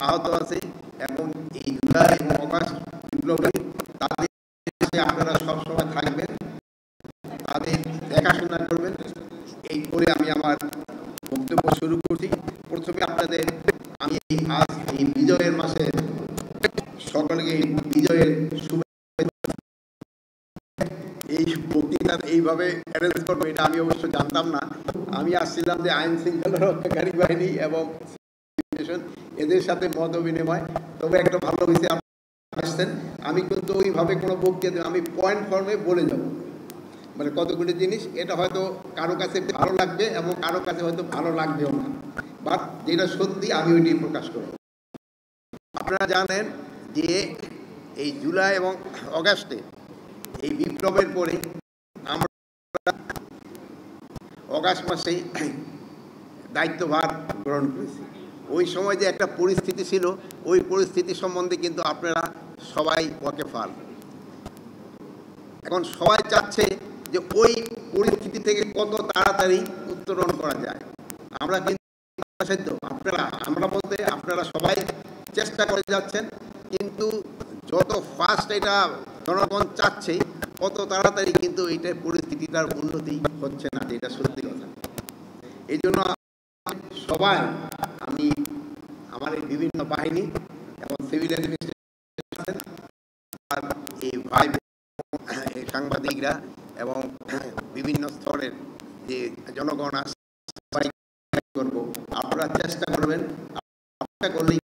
আহত আছে এবং এই জুলাই এবং অগাস্ট বিপ্লবে তাদের আপনারা সবসময় থাকবেন, তাদের দেখাশোনা করবেন। এই করে আমি আমার বক্তব্য শুরু করছি। প্রথমে আপনাদের আমি আজ এই বিজয়ের মাসে সকলকে বিজয়ের শুভেচ্ছা। এই বক্তৃতার এইভাবে অ্যারেঞ্জ করবো এটা আমি অবশ্য জানতাম না। আমি আসছিলাম যে আইন শৃঙ্খলা রক্ষাকারী বাহিনী এবং এদের সাথে মত বিনিময়, তবে একটা ভালো হয়েছে আসছেন। আমি কিন্তু ওইভাবে কোনো বক্তৃতা আমি পয়েন্ট ফর্মে বলে যাব, মানে কতগুলি জিনিস। এটা হয়তো কারো কাছে ভালো লাগবে এবং কারো কাছে হয়তো ভালো লাগবেও না, বাট যেটা সত্যি আমি ওইটাই প্রকাশ করব। আপনারা জানেন যে এই জুলাই এবং অগাস্টে এই বিপ্লবের পরে আমরা অগাস্ট মাসেই দায়িত্বভার গ্রহণ করেছি। ওই সময় যে একটা পরিস্থিতি ছিল, ওই পরিস্থিতি সম্বন্ধে কিন্তু আপনারা সবাই ওয়াকিফাল। এখন সবাই চাচ্ছে যে ওই পরিস্থিতি থেকে কত তাড়াতাড়ি উত্তরণ করা যায়। আমরা কিন্তু আমরা বলতে আপনারা সবাই চেষ্টা করে যাচ্ছেন, কিন্তু যত ফাস্ট এটা জনগণ চাচ্ছে কত তাড়াতাড়ি কিন্তু এইটার পরিস্থিতিটার উন্নতি হচ্ছে না, যেটা সত্যি কথা। এই জন্য সবাই আমি আমার এই বিভিন্ন বাহিনী এবং সিভিল অ্যাডমিনিস্ট্রেশন আর এই ভাই সাংবাদিকরা এবং বিভিন্ন স্তরের যে জনগণ আছে করবো, আপনারা চেষ্টা করবেন, চেষ্টা করলেই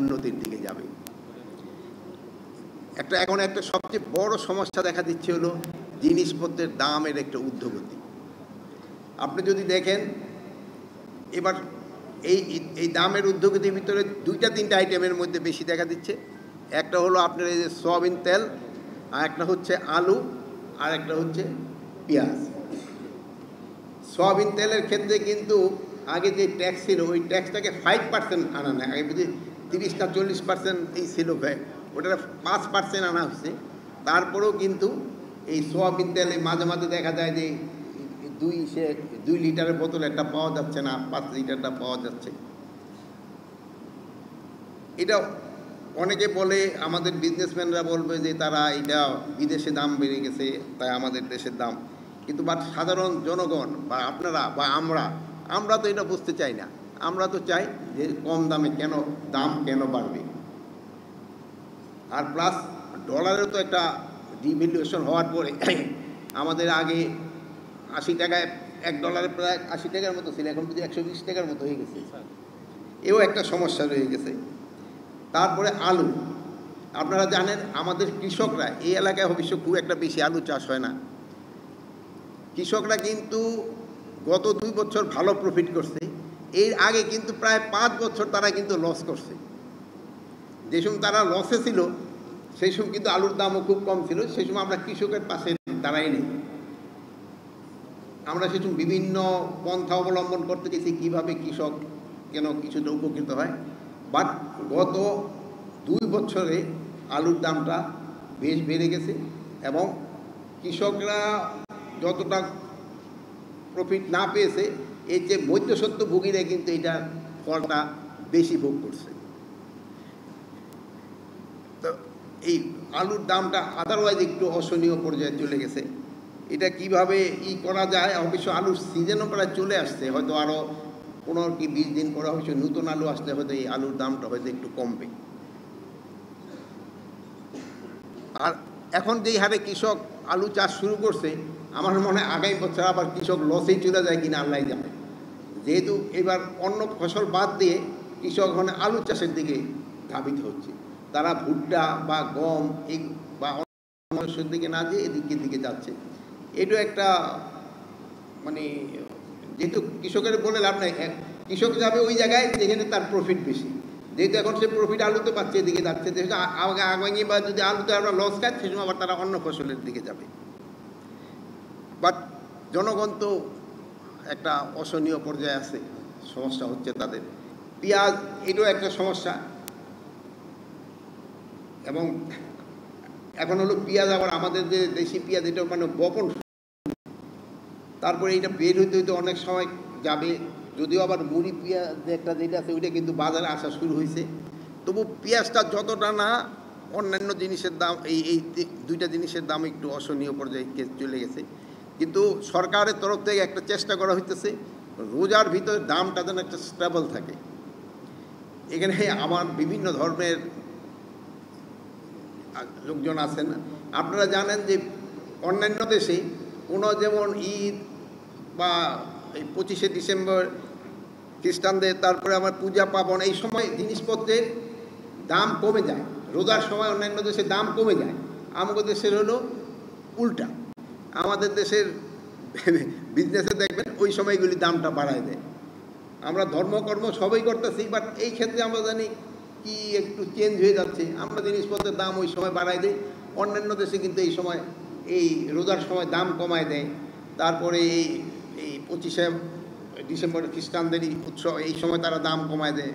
উন্নতির দিকে যাবে। এখন একটা সবচেয়ে বড় সমস্যা দেখা দিচ্ছে হলো জিনিসপত্রের দামের একটা ঊর্ধ্বগতি। আপনি যদি দেখেন এবার এই দামের ঊর্ধ্বগতির ভিতরে দুইটা তিনটা আইটেমের মধ্যে বেশি দেখা দিচ্ছে। একটা হলো আপনার এই যে সয়াবিন তেল, আর একটা হচ্ছে আলু, আর একটা হচ্ছে পেঁয়াজ। সয়াবিন তেলের ক্ষেত্রে কিন্তু আগে যে ট্যাক্স ছিল ওই ট্যাক্সটাকে 5% আনা নেয়। আগে বুঝি 30 না 40% এই ছিল, ওটা 5% আনা হচ্ছে। তারপরেও কিন্তু এই সয়াবিন তেলে মাঝে মাঝে দেখা যায় যে 2 লিটারের বোতল একটা পাওয়া যাচ্ছে না, 5 লিটারটা পাওয়া যাচ্ছে। এটা অনেকে বলে, আমাদের বিজনেসম্যানরা বলবে যে তারা এটা বিদেশে দাম বেড়ে গেছে তাই আমাদের দেশের দাম, কিন্তু বাট সাধারণ জনগণ বা আপনারা বা আমরা তো এটা বুঝতে চাই না। আমরা তো চাই যে কম দামে দাম কেন বাড়বে। আর প্লাস ডলারেও তো একটা ডিভ্যালুয়েশন হওয়ার পরে আমাদের আগে 80 টাকায় $1 প্রায় 80 টাকার মতো ছিল, এখন যদি 120 টাকার মতো হয়ে গেছে। এও একটা সমস্যা রয়ে গেছে। তারপরে আলু, আপনারা জানেন আমাদের কৃষকরা এই এলাকায় অবশ্য খুব একটা বেশি আলু চাষ হয় না। কৃষকরা কিন্তু গত 2 বছর ভালো প্রফিট করছে, এর আগে কিন্তু প্রায় 5 বছর তারা কিন্তু লস করছে। যে সময় তারা লসে ছিল সেই সময় কিন্তু আলুর দামও খুব কম ছিল, সেই সময় আমরা কৃষকের পাশে দাঁড়াই নেই। আমরা সেই সময় বিভিন্ন পন্থা অবলম্বন করতে গেছি কীভাবে কৃষক কিছুটা উপকৃত হয়। বাট গত 2 বছরে আলুর দামটা বেশ বেড়ে গেছে এবং কৃষকরা যতটা প্রফিট না পেয়েছে এর যে মধ্যস্বত্বভোগীরা কিন্তু এটার ফলটা বেশি ভোগ করছে। তো এই আলুর দামটা আদারওয়াইজ একটু অসহনীয় পর্যায়ে চলে গেছে। এটা কিভাবে করা যায়, অবশ্য আলুর সিজনও প্রায় চলে আসছে, হয়তো আরও 15 কি 20 দিন পরে অবশ্য নতুন আলু আসলে হয়তো এই আলুর দামটা হয়তো একটু কমবে। আর এখন যেই হারে কৃষক আলু চাষ শুরু করছে, আমার মনে হয় আগামী বছর আবার কৃষক লসেই চলে যায় কিনা আল্লাহ জানে। যেহেতু এবার অন্য ফসল বাদ দিয়ে কৃষক মানে আলু চাষের দিকে ধাবিত হচ্ছে, তারা ভুট্টা বা গম বা অন্য ফসলের দিকে না যেয়ে এদিকের দিকে যাচ্ছে। এটা একটা মানে, যেহেতু কৃষকের বলে লাভ নাই, কৃষক যাবে ওই জায়গায় যেখানে তার প্রফিট বেশি। যেহেতু এখন সে প্রফিট আলুতে পাচ্ছে এদিকে যাচ্ছে, যেহেতু আগামী বা যদি আলুতে আমরা লস খাই সেই সময় আবার তারা অন্য ফসলের দিকে যাবে। বাট জনগণ তো একটা অসহনীয় পর্যায়ে আছে, সমস্যা হচ্ছে তাদের। পেঁয়াজ এটাও একটা সমস্যা। এবং এখন হলো পেঁয়াজ আবার আমাদের যে দেশি পেঁয়াজ এটা মানে বপন, তারপরে এটা বের হইতে হইতে অনেক সময় যাবে, যদিও আবার মুড়ি পেঁয়াজ একটা যেটা আছে ওইটা কিন্তু বাজারে আসা শুরু হয়েছে, তবু পেঁয়াজটা যতটা না, অন্যান্য জিনিসের দাম এই দুইটা জিনিসের দাম একটু অসহনীয় পর্যায়ে চলে গেছে। কিন্তু সরকারের তরফ থেকে একটা চেষ্টা করা হইতেছে রোজার ভিতরে দামটা যেন একটা স্টেবল থাকে। এখানে আমার বিভিন্ন ধর্মের লোকজন আছেন। আপনারা জানেন যে অন্যান্য দেশে কোনো যেমন ঈদ বা এই 25শে ডিসেম্বর খ্রিস্টানদের, তারপরে আমার পূজা পার্বণ, এই সময় জিনিসপত্রের দাম কমে যায়। রোজার সময় অন্যান্য দেশে দাম কমে যায়, আমাদের দেশের হলো উল্টা। আমাদের দেশের বিজনেসে দেখবেন ওই সময়গুলি দামটা বাড়ায় দেয়। আমরা ধর্মকর্ম সবই করতেছি, বাট এই ক্ষেত্রে আমরা জানি কি একটু চেঞ্জ হয়ে যাচ্ছে, আমরা জিনিসপত্রের দাম ওই সময় বাড়ায় দেয়। অন্যান্য দেশে কিন্তু এই সময় এই রোজার সময় দাম কমায় দেয়। তারপরে এই 25শে ডিসেম্বর খ্রিস্টানদেরই উৎসব, এই সময় তারা দাম কমায় দেয়।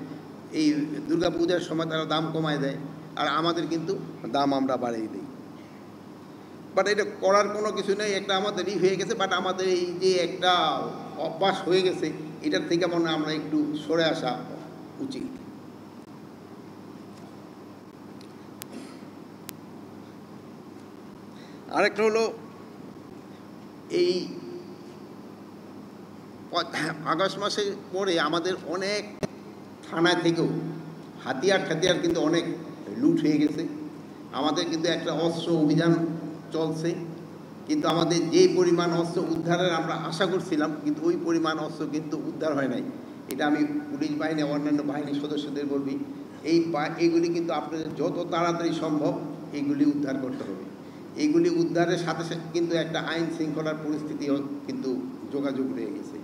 এই দুর্গা পূজার সময় তারা দাম কমায় দেয়, আর আমাদের কিন্তু দাম আমরা বাড়িয়ে দিই। বাট এটা করার কোনো কিছু নেই, একটা আমাদেরই হয়ে গেছে। বাট আমাদের এই যে একটা অভ্যাস হয়ে গেছে, এটার থেকে মনে হয় আমরা একটু সরে আসা উচিত। আরেকটা হলো এই আগস্ট মাসে পরে আমাদের অনেক থানা থেকেও হাতিয়ার কিন্তু অনেক লুট হয়ে গেছে। আমাদের কিন্তু একটা অস্ত্র অভিযান চলছে, কিন্তু আমাদের যে পরিমাণ অস্ত্র উদ্ধারের আমরা আশা করছিলাম, কিন্তু ওই পরিমাণ অস্ত্র কিন্তু উদ্ধার হয় নাই। এটা আমি পুলিশ বাহিনী, অন্যান্য বাহিনীর সদস্যদের বলবি, এইগুলি কিন্তু আপনাদের যত তাড়াতাড়ি সম্ভব এইগুলি উদ্ধার করতে হবে। এইগুলি উদ্ধারের সাথে সাথে কিন্তু একটা আইন শৃঙ্খলার পরিস্থিতিও কিন্তু যোগাযোগ রয়ে গেছে।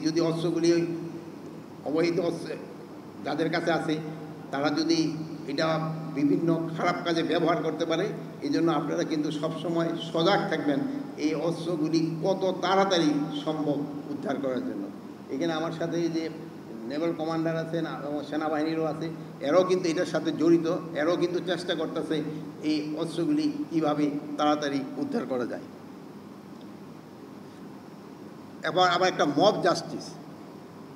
যদি অস্ত্রগুলি অবৈধ অস্ত্র যাদের কাছে আছে, তারা যদি এটা বিভিন্ন খারাপ কাজে ব্যবহার করতে পারে, এই জন্য আপনারা কিন্তু সবসময় সজাগ থাকবেন এই অস্ত্রগুলি কত তাড়াতাড়ি সম্ভব উদ্ধার করার জন্য। এখানে আমার সাথে যে নেভাল কমান্ডার আছেন, সেনাবাহিনীরও আছে, এরাও কিন্তু এটার সাথে জড়িত, এরাও কিন্তু চেষ্টা করতেছে এই অস্ত্রগুলি কীভাবে তাড়াতাড়ি উদ্ধার করা যায়। আবার একটা মব জাস্টিস,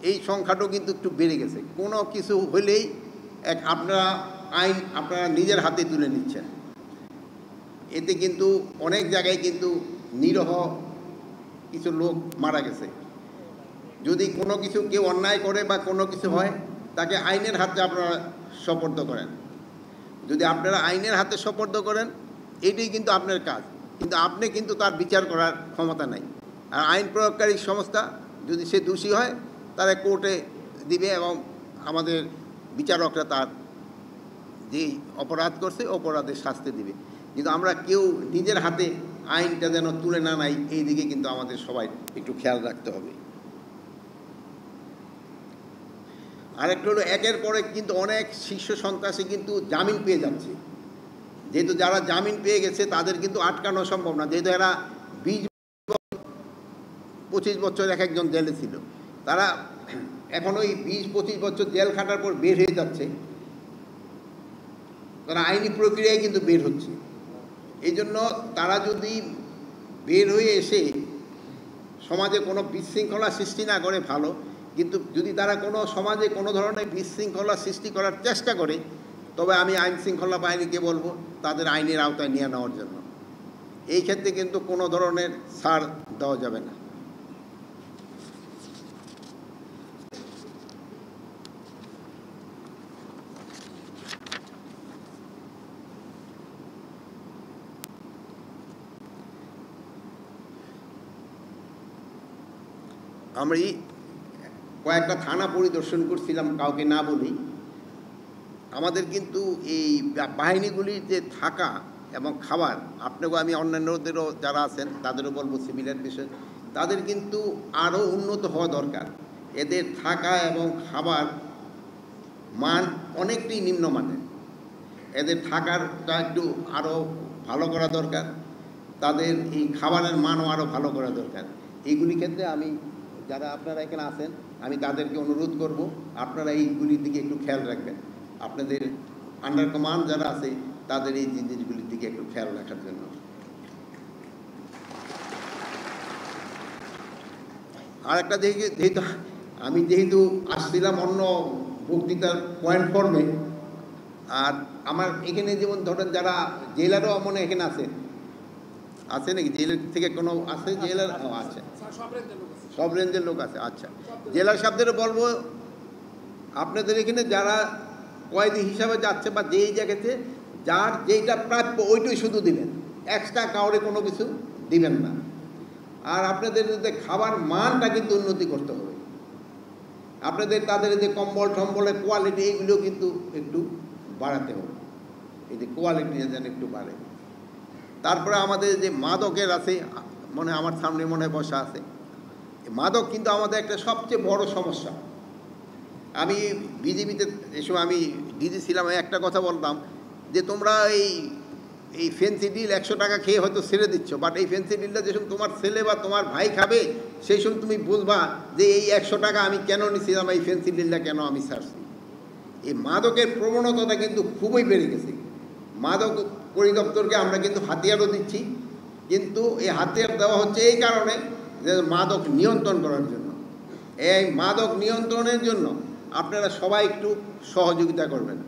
এই সংখ্যাটাও কিন্তু একটু বেড়ে গেছে। কোনো কিছু হলেই আপনারা আইন আপনারা নিজের হাতে তুলে নিচ্ছেন। এতে কিন্তু অনেক জায়গায় কিন্তু নিরহ কিছু লোক মারা গেছে। যদি কোনো কিছু কেউ অন্যায় করে বা কোনো কিছু হয়, তাকে আইনের হাতে আপনারা সোপর্দ করেন। যদি আপনারা আইনের হাতে সোপর্দ করেন, এটাই কিন্তু আপনার কাজ, কিন্তু আপনি কিন্তু তার বিচার করার ক্ষমতা নাই। আর আইন প্রয়োগকারী সংস্থা যদি সে দোষী হয়, তারা কোর্টে দিবে এবং আমাদের বিচারকরা তার যে অপরাধ করছে অপরাধের শাস্তি দিবে। কিন্তু আমরা কেউ নিজের হাতে আইনটা যেন তুলে না নেয়, এই দিকে কিন্তু আমাদের সবাই একটু খেয়াল রাখতে হবে। আরেকটা হলো, একের পরে কিন্তু অনেক শীর্ষ সন্ত্রাসী কিন্তু জামিন পেয়ে যাচ্ছে। যেহেতু যারা জামিন পেয়ে গেছে তাদের কিন্তু আটকানো সম্ভব না, যেহেতু এরা 20-25 বছর এক একজন জেলে ছিল, তারা এখন ওই 20-25 বছর জেল খাটার পর বের হয়ে যাচ্ছে, তারা আইনি প্রক্রিয়ায় কিন্তু বের হচ্ছে। এই জন্য তারা যদি বের হয়ে এসে সমাজে কোনো বিশৃঙ্খলা সৃষ্টি না করে ভালো, কিন্তু যদি তারা কোনো সমাজে কোনো ধরনের বিশৃঙ্খলা সৃষ্টি করার চেষ্টা করে, তবে আমি আইন শৃঙ্খলা বাহিনীকে বলবো তাদের আইনের আওতায় নিয়ে নেওয়ার জন্য। এই ক্ষেত্রে কিন্তু কোনো ধরনের ছাড় দেওয়া যাবে না। আমরা কয়েকটা থানা পরিদর্শন করছিলাম, কাউকে না বলি। আমাদের কিন্তু এই বাহিনীগুলির যে থাকা এবং খাবার, আপনাকেও আমি অন্যান্যদেরও যারা আছেন তাদেরও বলবো সিভিলের বিষয়, তাদের কিন্তু আরও উন্নত হওয়া দরকার। এদের থাকা এবং খাবার মান অনেকটাই নিম্নমানের। এদের থাকারটা একটু আরও ভালো করা দরকার, তাদের এই খাবারের মানও আরও ভালো করা দরকার। এইগুলি ক্ষেত্রে আমি, যারা আপনারা এখানে আছেন, আমি তাদেরকে অনুরোধ করব আপনারা এইগুলির দিকে একটু খেয়াল রাখবেন। আপনাদের আন্ডার কমান্ড যারা আছে তাদের এই জিনিসগুলির দিকে একটু খেয়াল রাখার জন্য। আর একটা যেহেতু আমি যেহেতু আসছিলাম অন্য বক্তৃতার পয়েন্ট ফর্মে, আর আমার এখানে যেমন ধরেন যারা জেলারও মনে এখানে আছে নাকি, জেলার থেকে কোনো আছে জেলার? আছে, সব রেঞ্জের লোক আছে। আচ্ছা, জেলার সাহেবদেরও বলবো আপনাদের এখানে যারা কয়েদি হিসাবে যাচ্ছে বা যেই জায়গাতে যার যেইটা প্রাপ্য ওইটাই শুধু দিবেন, এক্সট্রা কাউরে কোনো কিছু দিবেন না। আর আপনাদের যে খাবার মানটা কিন্তু উন্নতি করতে হবে, আপনাদের তাদের যে কম্বল টম্বলের কোয়ালিটি এইগুলো কিন্তু একটু বাড়াতে হবে, এই যে কোয়ালিটি যেন একটু বাড়ে। তারপরে আমাদের যে মাদকের আছে, আমার সামনে মনে বসা আছে, মাদক কিন্তু আমাদের একটা সবচেয়ে বড় সমস্যা। আমি বিজেপিতে এই সময় আমি ডিজি ছিলাম, একটা কথা বলতাম যে তোমরা এই ফেন্সি ডিল 100 টাকা খেয়ে হয়তো ছেড়ে দিচ্ছ, বাট এই ফেন্সি ডিলটা যেসব তোমার ছেলে বা তোমার ভাই খাবে সেই সময় তুমি বুঝবা যে এই 100 টাকা আমি কেন নিচ্ছিলাম, এই ফেন্সি ডিলটা কেন আমি ছাড়ছি। এই মাদকের প্রবণতাটা কিন্তু খুবই বেড়ে গেছে। মাদক পরিদপ্তরকে আমরা কিন্তু হাতিয়ারও দিচ্ছি, কিন্তু এই হাতিয়ার দেওয়া হচ্ছে এই কারণে যে মাদক নিয়ন্ত্রণ করার জন্য। এই মাদক নিয়ন্ত্রণের জন্য আপনারা সবাই একটু সহযোগিতা করবেন,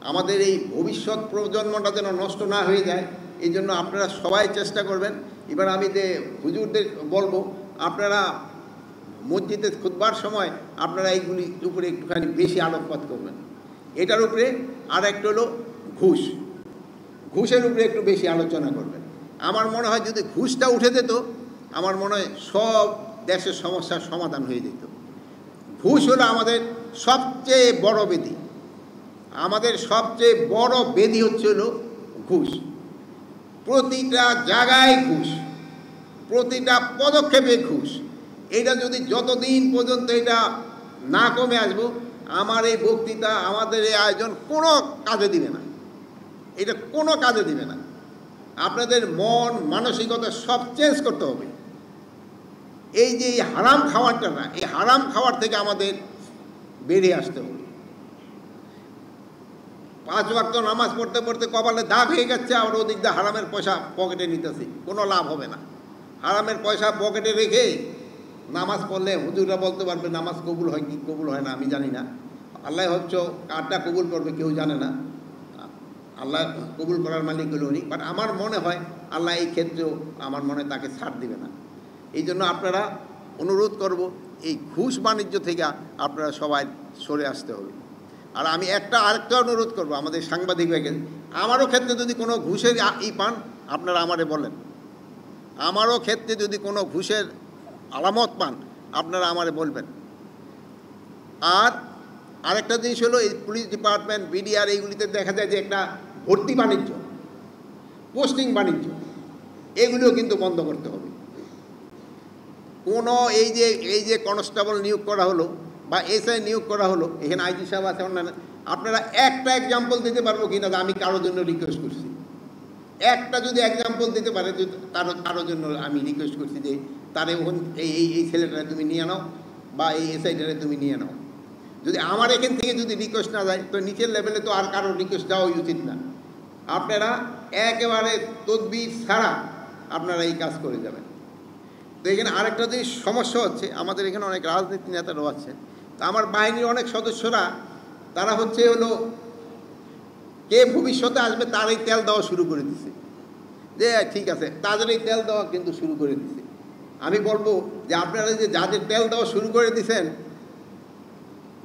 আমাদের এই ভবিষ্যৎ প্রজন্মটা যেন নষ্ট না হয়ে যায়, এই জন্য আপনারা সবাই চেষ্টা করবেন। এবার আমি যে হুজুরদের বলবো, আপনারা মসজিদে খুতবার সময় আপনারা এইগুলির উপরে একটুখানি বেশি আলোকপাত করবেন। এটার উপরে আর একটা হলো ঘুষের উপরে একটু বেশি আলোচনা করবেন। আমার মনে হয় যদি ঘুষটা উঠে যেত, আমার মনে হয় সব দেশের সমস্যার সমাধান হয়ে যেত। ঘুষ হলো আমাদের সবচেয়ে বড় ব্যাধি, আমাদের সবচেয়ে বড় ব্যাধি হচ্ছে হলো ঘুষ। প্রতিটা জায়গায় ঘুষ, প্রতিটা পদক্ষেপে ঘুষ। এটা যদি যতদিন পর্যন্ত এটা না কমে আসবো, আমার এই বক্তৃতা, আমাদের এই আয়োজন কোনো কাজে দিবে না, এটা কোনো কাজে দিবে না। আপনাদের মন মানসিকতা সব চেঞ্জ করতে হবে। এই যে এই হারাম খাওয়ারটা না, এই হারাম খাওয়ার থেকে আমাদের বেরিয়ে আসতে হবে। 5 ওয়াক্ত নামাজ পড়তে পড়তে কপালে দাগ হয়ে যাচ্ছে, আর ওদিক দিয়ে হারামের পয়সা পকেটে নিতেছি, কোনো লাভ হবে না। হারামের পয়সা পকেটে রেখে নামাজ পড়লে হুজুররা বলতে পারবে নামাজ কবুল হয় কি কবুল হয় না আমি জানি না, আল্লাহ হচ্ছে কারটা কবুল করবে কেউ জানে না, আল্লাহ কবুল করার মালিক হলো উনি। বাট আমার মনে হয় আল্লাহ এই ক্ষেত্রেও আমার মনে তাকে ছাড় দিবে না। এই জন্য আপনারা অনুরোধ করব, এই ঘুষ বাণিজ্য থেকে আপনারা সবাই সরে আসতে হবে। আর আমি আরেকটা অনুরোধ করব আমাদের সাংবাদিক ভাইকে, আমারও ক্ষেত্রে যদি কোনো ঘুষের পান আপনারা আমারে বলেন, আমারও ক্ষেত্রে যদি কোনো ঘুষের আলামত পান আপনারা আমারে বলবেন। আর আরেকটা জিনিস হলো, এই পুলিশ ডিপার্টমেন্ট, বিডিআর, এইগুলিতে দেখা যায় যে একটা ভর্তি বাণিজ্য, পোস্টিং বাণিজ্য, এগুলিও কিন্তু বন্ধ করতে হবে। কোনো এই যে কনস্টেবল নিয়োগ করা হলো বা এসআই নিয়োগ করা হলো, এখানে আইজি সাহেব আছে অন্যান্য, আপনারা একটা এক্সাম্পল দিতে পারবো কিনা আমি কারোর জন্য রিকোয়েস্ট করছি, একটা যদি এক্সাম্পল দিতে পারে কারোর জন্য আমি রিকোয়েস্ট করছি যে তারে এই ছেলেটারে তুমি নিয়ে নাও বা এই এসআইটারে তুমি নিয়ে নাও। যদি আমার এখান থেকে যদি রিকোয়েস্ট না যায়, তো নিচের লেভেলে তো আর কারোর রিকোয়েস্ট দেওয়া উচিত না। আপনারা একেবারে তদবির ছাড়া আপনারা এই কাজ করে যাবেন। তো এখানে আরেকটা যে সমস্যা হচ্ছে, আমাদের এখানে অনেক রাজনীতি নেতারাও আছে, তা আমার বাহিনীর অনেক সদস্যরা তারা হলো কে ভবিষ্যতে আসবে তার এই তেল দেওয়া শুরু করে দিছে, যে ঠিক আছে তাদের এই তেল দেওয়া কিন্তু শুরু করে দিছে। আমি বলবো যে আপনারা যে যাদের তেল দেওয়া শুরু করে দিছেন,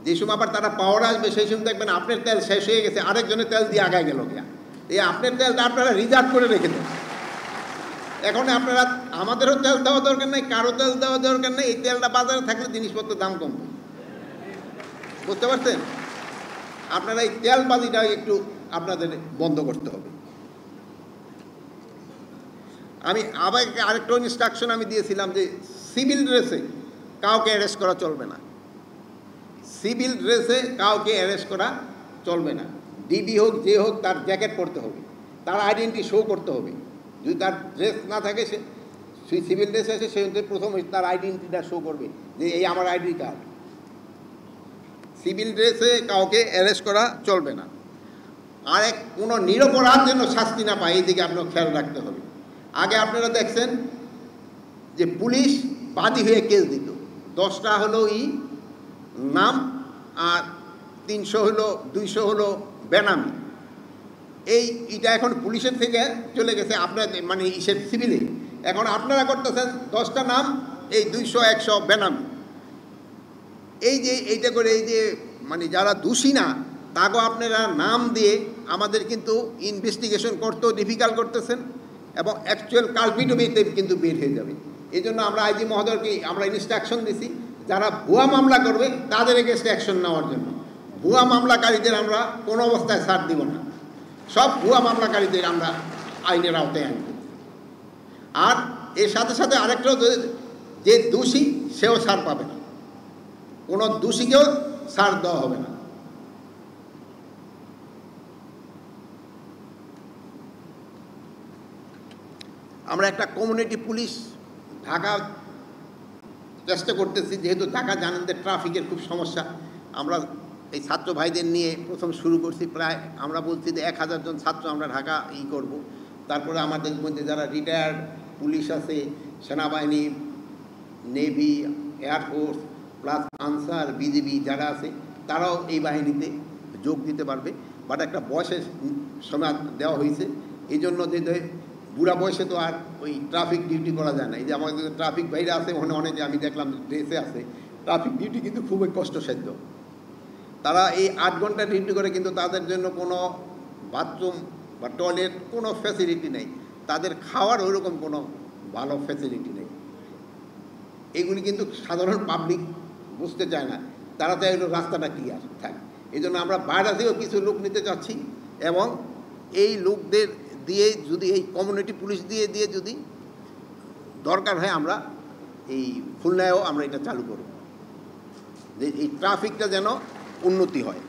যে সময় আবার তারা পাওয়ার আসবে সেই সময় দেখবেন আপনার তেল শেষ হয়ে গেছে, আরেকজনের তেল দিয়ে আগায় গেল গিয়া। এই আপনার তেলটা আপনারা রিজার্ভ করে রেখে দেন। এখন আপনারা আমাদেরও তেল দেওয়া দরকার নেই, কারো তেল দেওয়া দরকার নেই। এই তেলটা বাজারে থাকলে জিনিসপত্রের দাম কমবে, বুঝতে পারছেন? আপনারা এই তেলবাজিটা একটু আপনাদের বন্ধ করতে হবে। আমি আবার আরেকটা ইনস্ট্রাকশন আমি দিয়েছিলাম যে সিভিল ড্রেসে কাউকে অ্যারেস্ট করা চলবে না, সিভিল ড্রেসে কাউকে অ্যারেস্ট করা চলবে না। ডিবি হোক যে হোক তার জ্যাকেট পরতে হবে, তার আইডেন্টি শো করতে হবে। যদি তার ড্রেস না থাকে, সে সিভিল ড্রেস আছে, সে প্রথম তার আইডেন্টিটা শো করবে যে এই আমার আইডি কার্ড। সিভিল ড্রেসে কাউকে অ্যারেস্ট করা চলবে না। আর কোনো নিরপরাধ যেন শাস্তি না পায়, এই দিকে আপনার খেয়াল রাখতে হবে। আগে আপনারা দেখছেন যে পুলিশ বাদী হয়ে কেস দিত, 10টা হলো নাম, আর 300 হলো 200 হলো বেনামি। এটা এখন পুলিশের থেকে চলে গেছে আপনার মানে হিসেব সিভিলে। এখন আপনারা করতেছেন 10টা নাম, এই 200 100 বেনামি। এইটা করে মানে যারা দোষী না তাকেও আপনারা নাম দিয়ে আমাদের কিন্তু ইনভেস্টিগেশন করতেও ডিফিকাল্ট করতেছেন, এবং অ্যাকচুয়াল কালপিটও কিন্তু বের হয়ে যাবে। এই জন্য আমরা আইজি মহোদয়কে আমরা ইনস্ট্রাকশন দিছি যারা ভুয়া মামলা করবে তাদের এগেনস্টে অ্যাকশন নেওয়ার জন্য। ভুয়া মামলাকারীদের আমরা কোনো অবস্থায় ছাড় দিব না, সব ভুয়া মামলাকারীদের আমরা আইনের আওতায় আনব। আর এর সাথে সাথে আরেকটাও, যে দোষী সেও ছাড় পাবে না, কোনো দোষীকেও ছাড় দেওয়া হবে না। আমরা একটা কমিউনিটি পুলিশ ঢাকা চেষ্টা করতেছি, যেহেতু ঢাকা জানেন যে ট্রাফিকের খুব সমস্যা। আমরা এই ছাত্র ভাইদের নিয়ে প্রথম শুরু করছি, প্রায় আমরা বলছি যে 1000 জন ছাত্র আমরা ঢাকা করব। তারপরে আমাদের মধ্যে যারা রিটায়ার্ড পুলিশ আছে, সেনাবাহিনী, navy, air force plus answer, BGB যারা আছে তারাও এই বাহিনীতে যোগ দিতে পারবে। বাট একটা বয়সের সীমা দেওয়া হয়েছে, এই জন্য যে বুড়া বয়সে তো আর ওই ট্রাফিক ডিউটি করা যায় না। এই যে আমাদের ট্রাফিক ভাইরা আছে, ওখানে অনেকে আমি দেখলাম ড্রেসে আছে, ট্রাফিক ডিউটি কিন্তু খুবই কষ্টসাধ্য। তারা এই 8 ঘন্টা ডিউটি করে, কিন্তু তাদের জন্য কোনো বাথরুম বা টয়লেট কোনো ফ্যাসিলিটি নেই, তাদের খাওয়ার ওইরকম কোনো ভালো ফ্যাসিলিটি নেই। এগুলি কিন্তু সাধারণ পাবলিক বুঝতে চায় না, তারা চায় হলো রাস্তাটা ক্লিয়ার থাকে। এই জন্য আমরা বাইরে থেকেও কিছু লোক নিতে চাচ্ছি, এবং এই লোকদের দিয়ে যদি এই কমিউনিটি পুলিশ দিয়ে যদি দরকার হয় আমরা এই খুলনায়ও আমরা এটা চালু করব, যে এই ট্রাফিকটা যেন উন্নতি হয়।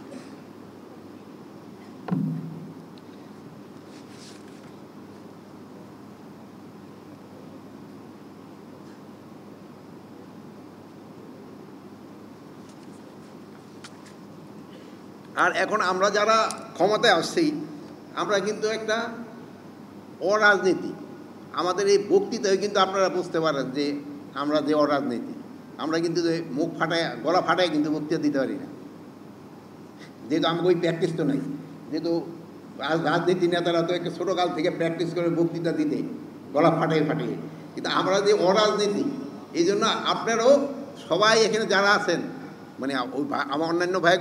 আর এখন আমরা যারা ক্ষমতায় আসছি, আমরা কিন্তু একটা অরাজনীতি, আমাদের এই বক্তৃতায় কিন্তু আপনারা বুঝতে পারেন যে আমরা যে অরাজনীতি, আমরা কিন্তু মুখ ফাটায় গলা ফাটায় কিন্তু বক্তৃতা দিতে পারি না, যেহেতু আমাকে ওই প্র্যাকটিস তো নাই। যেহেতু রাজনীতি নেতারা তো একটা ছোটোকাল থেকে প্র্যাকটিস করে বক্তৃতা দিতে গলা ফাটিয়ে কিন্তু আমরা যে অরাজনীতি, এই জন্য আপনারাও সবাই এখানে যারা আছেন, মানে ওই আমার অন্যান্য ভাই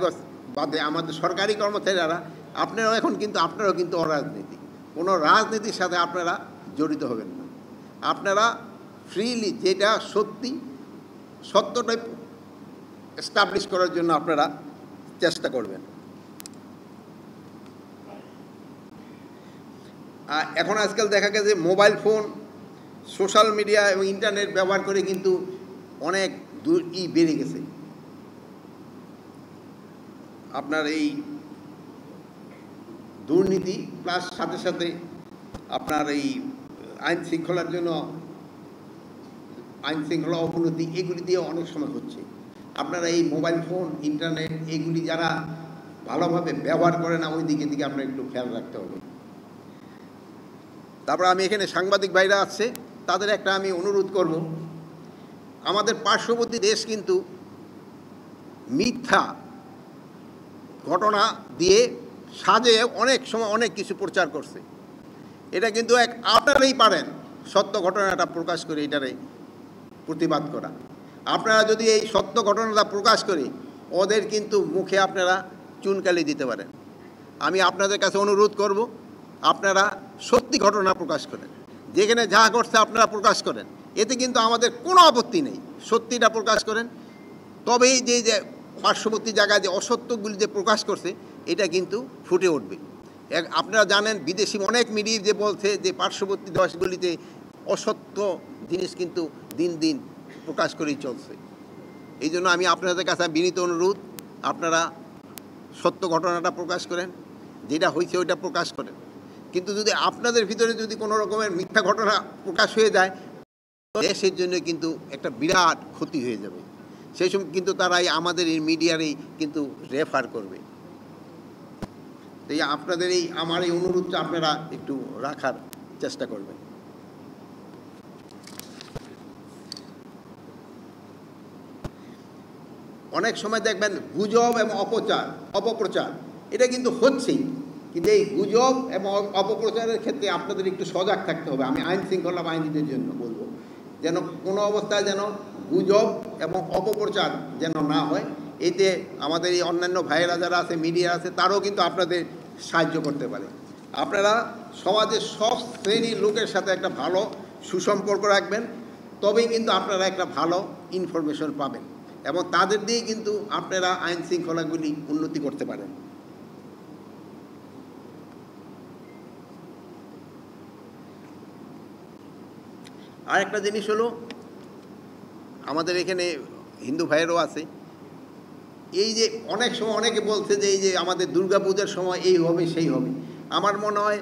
বাদে আমাদের সরকারি কর্মচারীরা, আপনারাও কিন্তু অরাজনীতি, কোনো রাজনীতির সাথে আপনারা জড়িত হবেন না। আপনারা ফ্রিলি যেটা সত্যটাই এস্টাবলিশ করার জন্য আপনারা চেষ্টা করবেন। আর এখন আজকাল দেখা গেছে যে মোবাইল ফোন, সোশ্যাল মিডিয়া এবং ইন্টারনেট ব্যবহার করে কিন্তু অনেক বেড়ে গেছে। আপনার এই দুর্নীতি প্লাস সাথে সাথে আপনার এই আইন শৃঙ্খলা অবনতি, এগুলি দিয়ে অনেক সময় হচ্ছে। আপনারা এই মোবাইল ফোন, ইন্টারনেট এগুলি যারা ভালোভাবে ব্যবহার করে না, ওই দিকে আপনার একটু খেয়াল রাখতে হবে। তারপর আমি এখানে সাংবাদিক ভাইরা আছে, তাদের একটা আমি অনুরোধ করব, আমাদের পার্শ্ববর্তী দেশ কিন্তু মিথ্যা ঘটনা দিয়ে সাজে অনেক সময় অনেক কিছু প্রচার করছে। এটা কিন্তু আপনারাই পারেন সত্য ঘটনাটা প্রকাশ করে এটারে প্রতিবাদ করা। আপনারা যদি এই সত্য ঘটনাটা প্রকাশ করে ওদের কিন্তু মুখে আপনারা চুনকালি দিতে পারেন। আমি আপনাদের কাছে অনুরোধ করব, আপনারা সত্যি ঘটনা প্রকাশ করেন, যেখানে যা ঘটছে আপনারা প্রকাশ করেন, এতে কিন্তু আমাদের কোনো আপত্তি নেই। সত্যিটা প্রকাশ করেন, তবেই যে পার্শ্ববর্তী জায়গায় যে অসত্যগুলি যে প্রকাশ করছে এটা কিন্তু ফুটে উঠবে। আপনারা জানেন বিদেশি অনেক মিডিয়া যে বলছে যে পার্শ্ববর্তী দেশগুলিতে অসত্য জিনিস কিন্তু দিন দিন প্রকাশ করেই চলছে। এই জন্য আমি আপনাদের কাছে বিনীত অনুরোধ, আপনারা সত্য ঘটনাটা প্রকাশ করেন, যেটা হয়েছে ওইটা প্রকাশ করেন। কিন্তু যদি আপনাদের ভিতরে যদি কোনো রকমের মিথ্যা ঘটনা প্রকাশ হয়ে যায়, দেশের জন্য কিন্তু একটা বিরাট ক্ষতি হয়ে যাবে। সেই সময় কিন্তু তারাই আমাদের এই মিডিয়ারেই কিন্তু রেফার করবে। এই আপনাদের আমার এই অনুরোধটা আপনারা একটু রাখার চেষ্টা করবেন। অনেক সময় দেখবেন গুজব এবং অপপ্রচার এটা কিন্তু হচ্ছেই, কিন্তু এই গুজব এবং অপপ্রচারের ক্ষেত্রে আপনাদের একটু সজাগ থাকতে হবে। আমি আইন শৃঙ্খলা বাহিনীদের জন্য বলবো যেন কোনো অবস্থায় যেন গুজব এবং অপপ্রচার যেন না হয়। এতে আমাদের এই অন্যান্য ভাইয়েরা যারা আছে, মিডিয়া আছে, তারাও কিন্তু আপনাদের সাহায্য করতে পারে। আপনারা সমাজের সব শ্রেণীর লোকের সাথে একটা ভালো সুসম্পর্ক রাখবেন, তবেই কিন্তু আপনারা একটা ভালো ইনফরমেশন পাবেন এবং তাদের দিয়েই কিন্তু আপনারা আইন শৃঙ্খলাগুলি উন্নতি করতে পারেন। আর একটা জিনিস হলো, আমাদের এখানে হিন্দু ভাইয়েরও আছে, এই যে অনেক সময় অনেকে বলছে যে এই যে আমাদের দুর্গাপূজার সময় এই হবে সেই হবে। আমার মনে হয়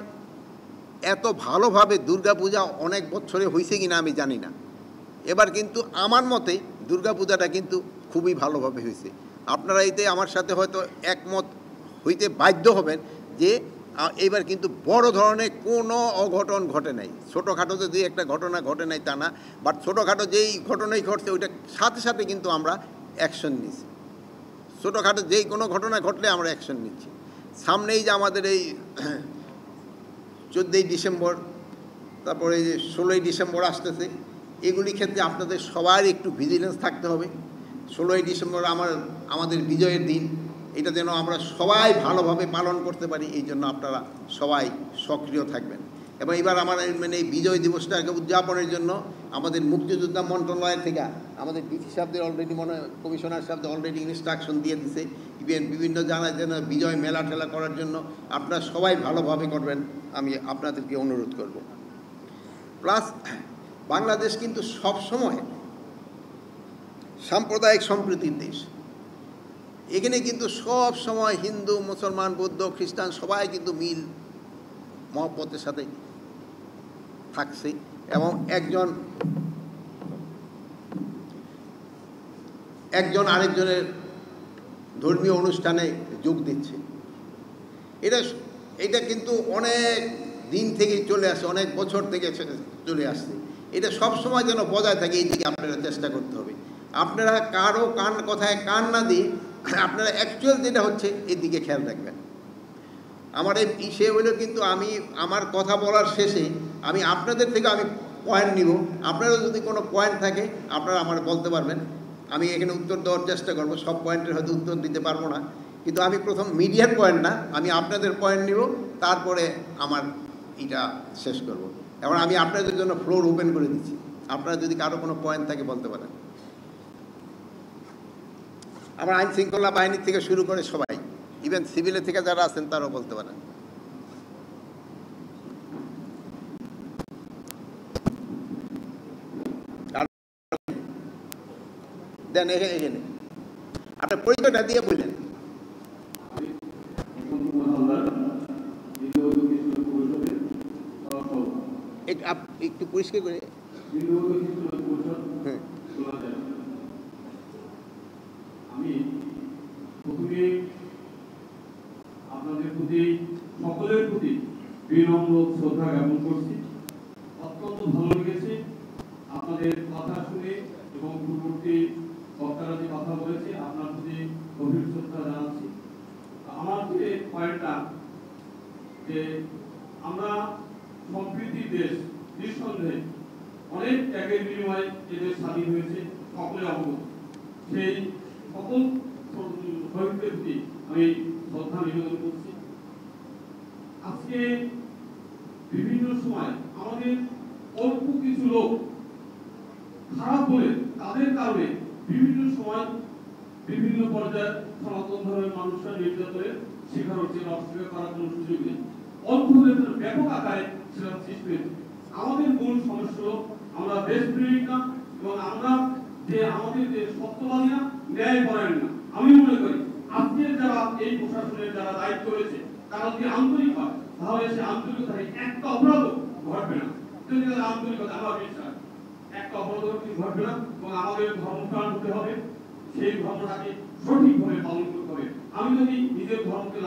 এত ভালোভাবে দুর্গাপূজা অনেক বছরে হয়েছে কিনা আমি জানি না, এবার কিন্তু আমার মতে দুর্গাপূজাটা কিন্তু খুবই ভালোভাবে হয়েছে। আপনারা এতে আমার সাথে হয়তো একমত হইতে বাধ্য হবেন যে এবার কিন্তু বড় ধরনের কোনো অঘটন ঘটে নাই। ছোটোখাটো যদি একটা ঘটনা ঘটে নাই তা না, বাট ছোটোখাটো যেই ঘটনাই ঘটছে ওইটার সাথে সাথে কিন্তু আমরা অ্যাকশন নিচ্ছি। ছোটোখাটো যেই কোনো ঘটনা ঘটলে আমরা অ্যাকশন নিচ্ছি। সামনেই যে আমাদের এই 14ই ডিসেম্বর, তারপরে এই যে 16ই ডিসেম্বর আসতেছে, এগুলি ক্ষেত্রে আপনাদের সবার একটু ভিজিলেন্স থাকতে হবে। 16ই ডিসেম্বর আমাদের বিজয়ের দিন, এটা যেন আমরা সবাই ভালোভাবে পালন করতে পারি, এই জন্য আপনারা সবাই সক্রিয় থাকবেন। এবং এবার আমার মানে এই বিজয় দিবসটাকে উদযাপনের জন্য আমাদের মুক্তিযোদ্ধা মন্ত্রণালয় থেকে আমাদের ডিসি সাহেবদের অলরেডি কমিশনার সাহেবদের অলরেডি ইনস্ট্রাকশন দিয়ে দিছে, ইভেন বিভিন্ন জায়গায় যেন বিজয় মেলা ঠেলা করার জন্য আপনারা সবাই ভালোভাবে করবেন, আমি আপনাদেরকে অনুরোধ করব। প্লাস বাংলাদেশ কিন্তু সবসময় সাম্প্রদায়িক সম্প্রীতির দেশ। এখানে কিন্তু সব সময় হিন্দু, মুসলমান, বৌদ্ধ, খ্রিস্টান সবাই কিন্তু মিল মহব্বতের সাথে থাকছে এবং একজন আরেকজনের ধর্মীয় অনুষ্ঠানে যোগ দিচ্ছে। এটা কিন্তু অনেক দিন থেকেই চলে আসছে, অনেক বছর থেকে চলে আসছে। এটা সব সময় যেন বজায় থাকে, এই দিকে আপনারা চেষ্টা করতে হবে। আপনারা কারো কথায় কান না দিয়ে আপনারা অ্যাকচুয়াল যেটা হচ্ছে এই দিকে খেয়াল রাখবেন। আমার এই সে হইল কিন্তু আমি আমার কথা বলার শেষে আমি আপনাদের থেকে আমি পয়েন্ট নিব। আপনারও যদি কোনো পয়েন্ট থাকে আপনারা আমার বলতে পারবেন, আমি এখানে উত্তর দেওয়ার চেষ্টা করব। সব পয়েন্টের হয়তো উত্তর দিতে পারবো না, কিন্তু আমি প্রথম মিডিয়ার পয়েন্ট না, আমি আপনাদের পয়েন্ট নিব, তারপরে আমার এটা শেষ করব। এবং আমি আপনাদের জন্য ফ্লোর ওপেন করে দিচ্ছি, আপনারা যদি কারো কোনো পয়েন্ট থাকে বলতে পারেন। আমার আইন শৃঙ্খলা বাহিনীর থেকে শুরু করে সবাই, ইভেন সিভিলের থেকে যারা আছেন তারাও বলতে পারেন। দেন এখানে আপনার পরিচয়টা দিয়ে বললেন। একটু পরিষ্কার করে। হ্যাঁ, আমি প্রথমে আপনাদের প্রতি সকলের প্রতি বিনম্র শ্রদ্ধা জ্ঞাপন করছি। অত্যন্ত ভালো লেগেছে আপনাদের কথা শুনে এবং পূর্ববর্তী বক্তারা যে কথা বলেছে আপনার প্রতি গভীর শ্রদ্ধা জানাচ্ছি। আমার যে পয়েন্টটা যে আমরা সম্প্রীতির দেশ, নিঃসন্দেহে অনেক ত্যাগের বিনিময়ে এদের স্বাধীন হয়েছে, সকলে অবগত। সেই সকল শহীদদের প্রতি আমি শ্রদ্ধা নিবেদন করছি। আজকে বিভিন্ন সময় আমাদের অল্প কিছু লোক খারাপ বলে তাদের কারণে বিভিন্ন সময় বিভিন্ন পর্যায়ে সনাতন ধর্মের মানুষরা নির্যাতনের শিকার হচ্ছে, অস্বীকার করার কোনো সুযোগ নেই। অল্প ব্যাপক আকারে সেটা সৃষ্টি হয়েছে। আমাদের মূল সমস্যা হলো আমরা দেশপ্রেমিক না, এবং আমরা যে আমাদের যে সত্যবাদী না, ন্যায় পরায়ণ না। আমি মনে করি আজকে যারা এই প্রশাসনের যারা দায়িত্ব রয়েছে তারা যদি আন্তরিক হয় তাহলে সে আন্তরিকতায় একটা অপরাধ ঘটবে না। আন্তরিকতা আমার বিশ্বাস একটা অপরাধ ঘটবে না, এবং আমাদের ধর্মপ্রাণ হতে হবে, সেই ধর্মটাকে সঠিকভাবে পালন করতে হবে। আমি যদি নিজের ধর্মকে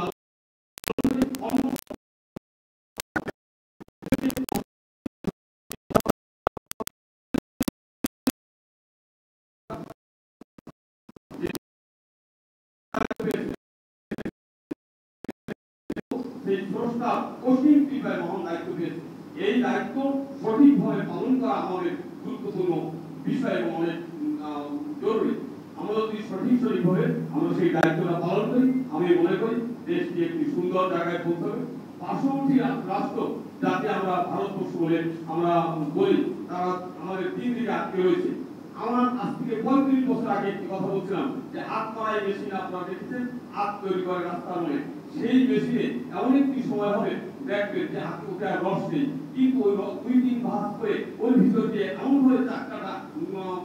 সেই স্রষ্টা অসীম কৃপায় মহান দায়িত্ব পেয়েছে। এই দায়িত্ব সঠিকভাবে পালন করা আমাদের গুরুত্বপূর্ণ বিষয় এবং অনেক জরুরি। আমরা যদি সঠিকভাবে আমরা সেই দায়িত্বটা পালন করি, আমি মনে করি দেশটি একটি সুন্দর জায়গায় পৌঁছাবে। পার্শ্ববর্তী রাষ্ট্র যাতে আমরা ভারতবর্ষ বলে আমরা বলি, তারা আমাদের 3 দিকে আটকে রয়েছে। আমার আজ থেকে 35 বছর আগে একটি কথা বলছিলাম যে আখ মারাই মেশিন আপনারা দেখেছেন, আখ তৈরি করে রাস্তার মনে, সেই মেশিনে এমন একটি সময় হবে দেখবেন যে আখ ওটা রস নেই, কিন্তু ওই 2-3 ভাঁজ করে ওই ভিতর দিয়ে এমন ভাবে চাকাটা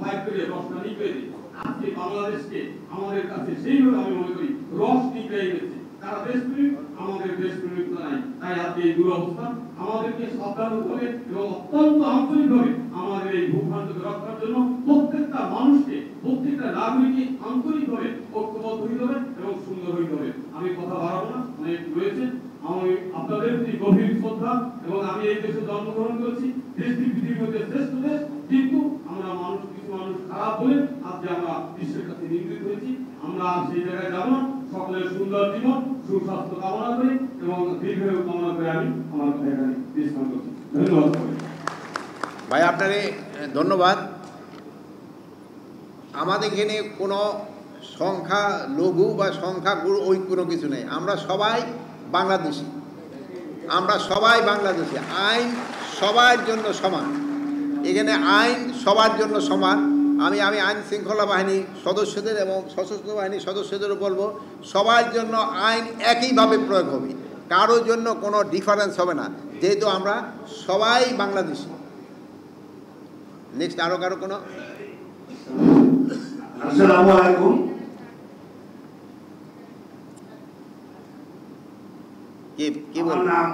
পাইপ করে রসটা নিকলে দেয়। আজকে বাংলাদেশকে আমাদের কাছে সেইভাবে আমি মনে করি রস নিকলে গেছে। তারা দেশপ্রেমিক, আমাদের দেশপ্রেমিক নাই। তাই আজকে এই দুরবস্থা, আমাদেরকে সাবধান হতে হবে এবং অত্যন্ত আন্তরিকভাবে আমাদের এই ভূখণ্ডকে রক্ষার জন্য প্রত্যেকটা মানুষকে, প্রত্যেকটা নাগরিককে আন্তরিকভাবে ঐক্যবদ্ধ হতে হবে এবং সুন্দর হতে হবে। আমি কথা বাড়াবো না, অনেক রয়েছে। আমি আপনাদের প্রতি গভীর শ্রদ্ধা, এবং আমি এই দেশে জন্মগ্রহণ করেছি, দেশটি পৃথিবীর মধ্যে শ্রেষ্ঠ দেশ, কিন্তু আমরা কিছু মানুষ খারাপ বলে আজকে আমরা বিশ্বের কাছে নিন্দিত হয়েছি। আমরা সেই জায়গায় যাব না। সকলের সুন্দর জীবন, সুস্বাস্থ্য কামনা করি এবং দীর্ঘায়ু কামনা করে আমি আমার কথা এখানে বিশ্রাম করছি। ধন্যবাদ ভাই, আপনারে ধন্যবাদ। আমাদের এখানে কোনো সংখ্যা লঘু বা সংখ্যা গুরু ওই কোনো কিছু নেই। আমরা সবাই বাংলাদেশি, আমরা সবাই বাংলাদেশি। আইন সবার জন্য সমান, এখানে আইন সবার জন্য সমান। আমি আইন শৃঙ্খলা বাহিনী সদস্যদের এবং সশস্ত্র বাহিনীর সদস্যদেরও বলবো, সবার জন্য আইন একইভাবে প্রয়োগ হবে, কারোর জন্য কোনো ডিফারেন্স হবে না, যেহেতু আমরা সবাই বাংলাদেশি। নেক্সট আরো কারো কোনো? আসসালামু আলাইকুম। কি বল? নাম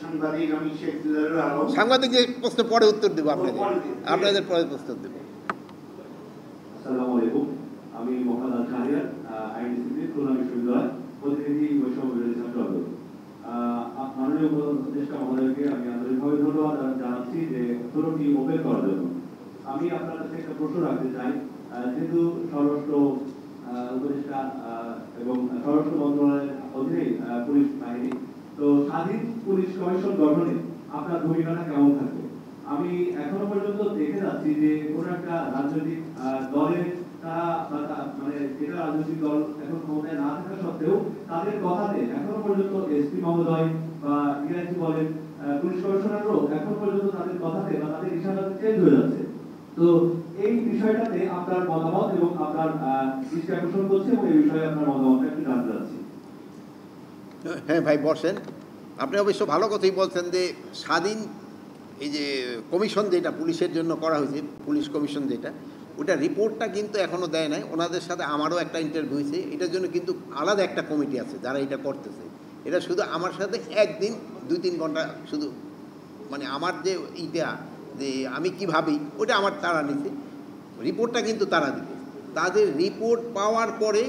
সাংবাদিক, আমি শেখ দিদারুল আলম। সাংবাদিক যে প্রশ্ন পরে উত্তর দেবো, আপনাদের পরে প্রশ্ন দেবো। আসসালামু আলাইকুম, আমি মোহাম্মদ আল শাহরিয়ার, আইন ডিসিপ্লিন খুলনা বিশ্ববিদ্যালয়, প্রতিনিধি বৈষম্য বিরোধী ছাত্র আন্দোলন। মাননীয় উপদেষ্টা মহোদয়কে আমি আন্তরিকভাবে ধন্যবাদ জানাচ্ছি যে ফোরামটি ওপেন করার জন্য। আমি আপনার কাছে একটা প্রশ্ন রাখতে চাই, যেহেতু স্বরাষ্ট্র উপদেষ্টা এবং স্বরাষ্ট্র মন্ত্রণালয়ের অধীনে পুলিশ বাহিনী, তো স্বাধীন পুলিশ কমিশন গঠনে আপনার ভূমিকাটা কেমন থাকবে? আমি এখনো পর্যন্ত দেখে যাচ্ছি যে কোনো একটা রাজনৈতিক দলের মানে যেটা রাজনৈতিক দল এখন ক্ষমতায় না থাকা সত্ত্বেও তাদের কথাতে এখনো পর্যন্ত এসপি মহোদয় বা ডিআইজি বলেন, পুলিশ কমিশনারও এখন পর্যন্ত তাদের কথাতে বা তাদের ইশারাতে চেঞ্জ হয়ে যাচ্ছে। তো এই বিষয়টাতে আপনার মতামত এবং আপনার দৃষ্টি আকর্ষণ করছে, এবং এই বিষয়ে আপনার মতামতটা একটু জানতে চাচ্ছি। হ্যাঁ ভাই, বসেন। আপনি অবশ্য ভালো কথাই বলছেন যে স্বাধীন এই যে কমিশন যেটা পুলিশের জন্য করা হয়েছে, পুলিশ কমিশন যেটা, ওটা রিপোর্টটা কিন্তু এখনও দেয় নাই। ওনাদের সাথে আমারও একটা ইন্টারভিউ হয়েছে, এটার জন্য কিন্তু আলাদা একটা কমিটি আছে যারা এটা করতেছে। এটা শুধু আমার সাথে একদিন 2-3 ঘন্টা শুধু, মানে আমার যে এইটা যে আমি কি ভাবি ওটা আমার তারা নিছে, রিপোর্টটা কিন্তু তারা দিবে। তাদের রিপোর্ট পাওয়ার পরে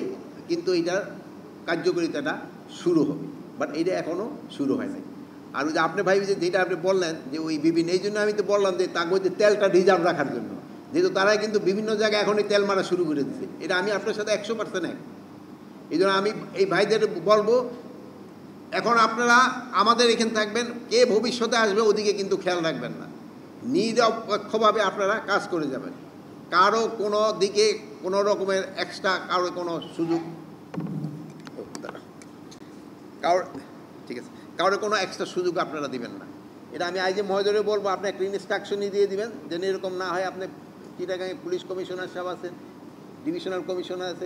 কিন্তু এইটার কার্যকারিতাটা শুরু হবে, বাট এটা এখনও শুরু হয় নাই। আর ওই যে আপনি ভাই যে যেটা আপনি বললেন যে ওই বিভিন্ন, এই জন্য আমি তো বললাম যে তাকে তেলটা রিজার্ভ রাখার জন্য, যেহেতু তারাই কিন্তু বিভিন্ন জায়গায় এখনই তেল মারা শুরু করে দিচ্ছে। এটা আমি আপনার সাথে 100% এক। এই জন্য আমি এই ভাইদের বলবো, এখন আপনারা আমাদের এখানে থাকবেন, কে ভবিষ্যতে আসবে ওদিকে কিন্তু খেয়াল রাখবেন না, নিরপেক্ষভাবে আপনারা কাজ করে যাবেন। কারো কোনো দিকে কোনো রকমের এক্সট্রা কারো কোনো সুযোগ, ঠিক আছে, কারোর কোনো এক্সট্রা সুযোগ আপনারা দিবেন না। এটা আমি আইজি মহোদয়কে বলবো, আপনি একটা ইনস্ট্রাকশনই দিয়ে দিবেন যেন এরকম না হয়। আপনি চিটাগাঁয়ে পুলিশ কমিশনার সাহেব আছেন, ডিভিশনাল কমিশনার আছে,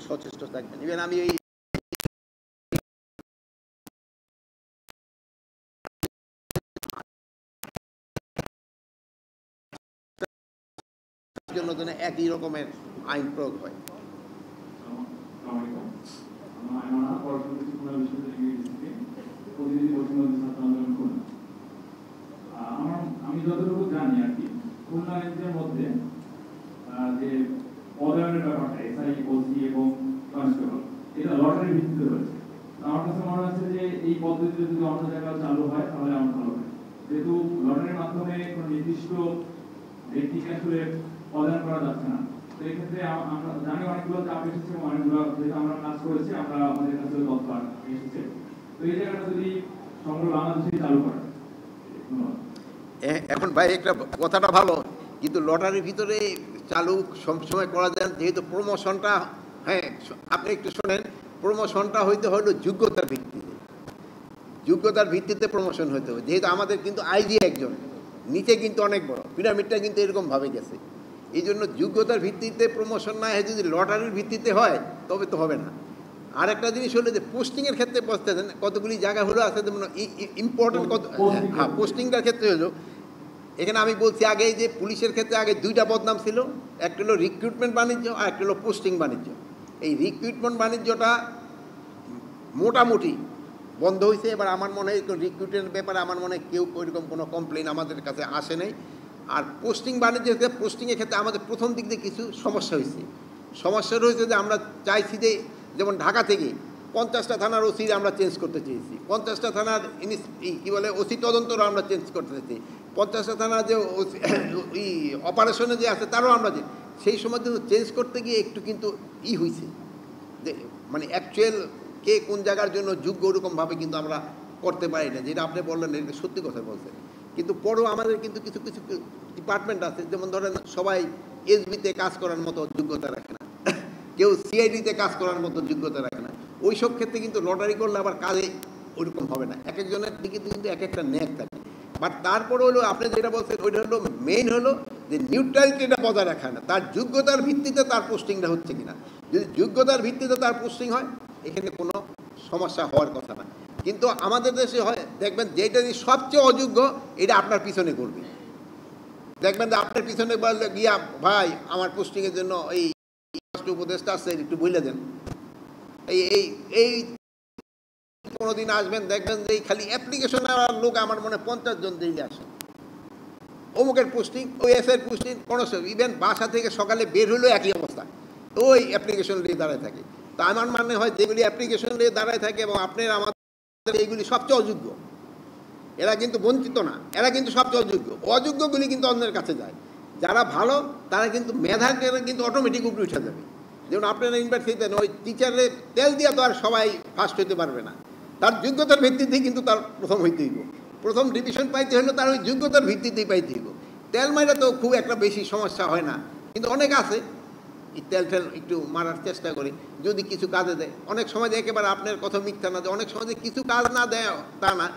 সচেষ্ট থাকবেন। ইভেন আমি এই জন্য যেন একই রকমের আইন প্রয়োগ হয়। আমি যতটুকু জানি আর কি, খুলনা রেঞ্জের মধ্যে যে পদায়নের ব্যাপারটা এসআই, ওসি এবং কনস্টেবল, এটা লটারির ভিত্তিতে রয়েছে। আমার কাছে মনে হচ্ছে যে এই পদ্ধতিতে যদি অন্য জায়গায় চালু হয় তাহলে আমার ভালো হয়, যেহেতু লটারির মাধ্যমে কোনো নির্দিষ্ট ব্যক্তিকে আসলে পদায়ন করা যাচ্ছে না। তো এক্ষেত্রে আমরা জানি অনেকগুলো চাপ এসেছে, অনেকগুলো যেহেতু আমরা কাজ করেছি, আমরা আমাদের কাছে তথ্য এসেছে। তো এই জায়গাটা যদি সমগ্র বাংলাদেশে চালু করে। এখন ভাই একটা কথাটা ভালো, কিন্তু লটারির ভিতরে চালু সবসময় করা যায়, যেহেতু প্রমোশনটা, হ্যাঁ আপনি একটু শোনেন, প্রমোশনটা হইতে হলো যোগ্যতার ভিত্তিতে, যোগ্যতার ভিত্তিতে প্রমোশন হইতে হবে। যেহেতু আমাদের কিন্তু আইজি একজন, নিচে কিন্তু অনেক বড়, পিরামিডটা কিন্তু এরকমভাবে গেছে। এই জন্য যোগ্যতার ভিত্তিতে প্রমোশন না হয়, যদি লটারির ভিত্তিতে হয় তবে তো হবে না। আর একটা জিনিস হলো যে পোস্টিংয়ের ক্ষেত্রে বসতেছেন, কতগুলি জায়গা হলো আছে, যেমন ইম্পর্টেন্ট কত, হ্যাঁ পোস্টিংটার ক্ষেত্রে হলো, এখানে আমি বলছি আগে যে পুলিশের ক্ষেত্রে আগে দুইটা বদনাম ছিল, একটা হলো রিক্রুটমেন্ট বাণিজ্য আর একটা হলো পোস্টিং বাণিজ্য। এই রিক্রুটমেন্ট বাণিজ্যটা মোটামুটি বন্ধ হয়েছে। এবার আমার মনে হয় রিক্রুটমেন্টের ব্যাপারে আমার মনে হয় কেউ ওইরকম কোনো কমপ্লেন আমাদের কাছে আসে নাই। আর পোস্টিং বাণিজ্যের ক্ষেত্রে, পোস্টিংয়ের ক্ষেত্রে আমাদের প্রথম দিক দিয়ে কিছু সমস্যা হয়েছে। সমস্যা রয়েছে যে আমরা চাইছি যে, যেমন ঢাকা থেকে 50টা থানার ওসি আমরা চেঞ্জ করতে চেয়েছি, 50টা থানার কী বলে ওসি তদন্তরা আমরা চেঞ্জ করতে চেয়েছি, 50টা থানার যে অপারেশনে যে আছে তারও আমরা সেই সময় কিন্তু চেঞ্জ করতে গিয়ে একটু কিন্তু হয়েছে যে, মানে অ্যাকচুয়াল কে কোন জায়গার জন্য যোগ্য ওরকমভাবে কিন্তু আমরা করতে পারি না। যেটা আপনি বললেন এটা সত্যি কথা বলছেন। কিন্তু পরেও আমাদের কিন্তু কিছু কিছু ডিপার্টমেন্ট আছে, যেমন ধরেন সবাই এসবিতে কাজ করার মতো যোগ্যতা রাখে না, কেউ সিআইডিতে কাজ করার মতো যোগ্যতা রাখে না। ওই সব ক্ষেত্রে কিন্তু লটারি করলে আবার কাজে ওইরকম হবে না, এক একজনের দিকে কিন্তু এক একটা ন্যাক থাকে। বাট তারপরে হলো আপনি যেটা বলছেন ওইটা হলো মেইন হলো যে নিউট্রালিটিটা বজায় রাখা না, তার যোগ্যতার ভিত্তিতে তার পোস্টিংটা হচ্ছে কিনা। যদি যোগ্যতার ভিত্তিতে তার পোস্টিং হয়, এখানে কোনো সমস্যা হওয়ার কথা না। কিন্তু আমাদের দেশে হয় দেখবেন, যেটা সবচেয়ে অযোগ্য এটা আপনার পিছনে করবে। দেখবেন যে আপনার পিছনে বললে গিয়া, ভাই আমার পোস্টিংয়ের জন্য এই উপদেশটা আসছে একটু বলে দেন, এই এই এই কোনোদিন আসবেন দেখবেন যে এই খালি অ্যাপ্লিকেশন নেওয়ার লোক আমার মনে 50 জন দিলে আসে, অমুকের পোস্টিং, ওই এসের পোস্টিং, কোনো ইভেন বাসা থেকে সকালে বের হলেও একই অবস্থা, তো ওই অ্যাপ্লিকেশন নিয়ে দাঁড়ায় থাকে। তা আমার মনে হয় যেগুলি অ্যাপ্লিকেশন নিয়ে দাঁড়ায় থাকে এবং আপনার আমাদের এইগুলি সবচেয়ে অযোগ্য, এরা কিন্তু বঞ্চিত না, এরা কিন্তু সবচেয়ে অযোগ্য। অযোগ্যগুলি কিন্তু অন্যের কাছে যায়, যারা ভালো তারা কিন্তু মেধাকে কিন্তু অটোমেটিক উপরে উঠে যাবে। যেমন আপনারা ইউনিভার্সিটিতে ওই টিচারে তেল দিয়ে তো আর সবাই ফার্স্ট হইতে পারবে না, তার যোগ্যতার ভিত্তিতেই কিন্তু তার প্রথম হইতে হইব, প্রথম ডিভিশন পাইতে হলে তার ওই যোগ্যতার ভিত্তিতেই পাইতে হইব। তেল মাইরা তো খুব একটা বেশি সমস্যা হয় না, কিন্তু অনেক আছে এই তেল একটু মারার চেষ্টা করে, যদি কিছু কাজে দেয়। অনেক সময় একেবারে আপনার কথা মিথ্যা না, অনেক সময় কিছু কাজ না দেয় তা না,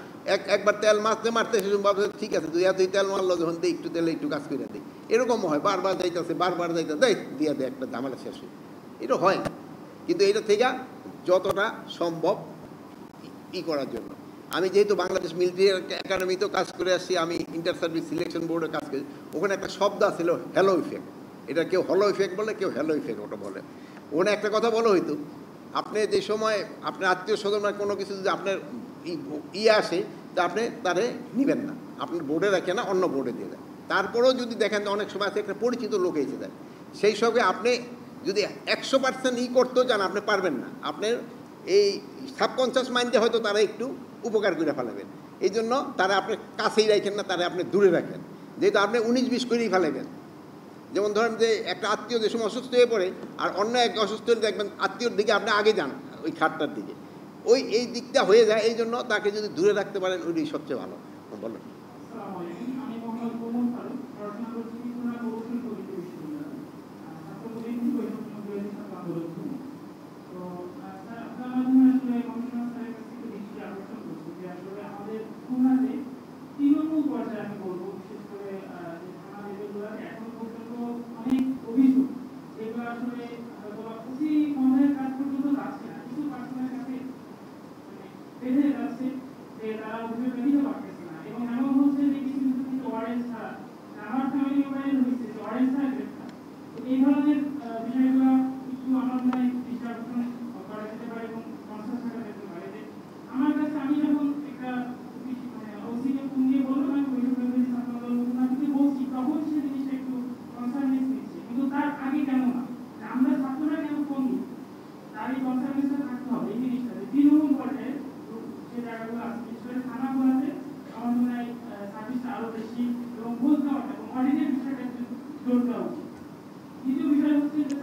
একবার তেল মারতে মারতে সেরকম ভাবছে ঠিক আছে তুই এতই তেল মারলো যখন দেয় একটু তেলে একটু কাজ করে দিই, এরকম হয়। বারবার যাইতেছে, বারবার যাইতে দেয় দিয়ে দেয়, একটা ঝামেলা শেষ হয়। এটা হয়, কিন্তু এটা থেকে যতটা সম্ভব করার জন্য, আমি যেহেতু বাংলাদেশ মিলিটারি একাডেমিতেও কাজ করে আসছি, আমি ইন্টার সার্ভিস সিলেকশন বোর্ডে কাজ করি, ওখানে একটা শব্দ ছিল হ্যালো ইফেক্ট। এটা কেউ হলো ইফেক্ট বলে, কেউ হ্যালো ইফেক্ট ওটা বলে। ওখানে একটা কথা বলা হইতো, আপনি যে সময় আপনার আত্মীয় স্বজন কোনো কিছু যদি আপনার আসে, তা আপনি তারে নেবেন না, আপনার বোর্ডে রাখে না, অন্য বোর্ডে দিয়ে দেয়। তারপরেও যদি দেখেন অনেক সময় আছে একটা পরিচিত লোক এসে দেয়, সেই সঙ্গে আপনি যদি 100% করতেও চান আপনি পারবেন না, আপনার এই সাবকনসিয়াস মাইন্ডে হয়তো তারা একটু উপকার করে ফেলাবেন। এই জন্য তারা আপনি কাছেই রাখেন না, তারা আপনি দূরে রাখেন, যেহেতু আপনি 19-20 করেই ফেলাবেন। যেমন ধরেন যে একটা আত্মীয় যে সময় অসুস্থ হয়ে পড়ে, আর অন্য এক অসুস্থ হলে দেখবেন আত্মীয়র দিকে আপনি আগে যান, ওই খাটটার দিকে, ওই এই দিকটা হয়ে যায়। এই জন্য তাকে যদি দূরে রাখতে পারেন ওইটাই সবচেয়ে ভালো। বলেন।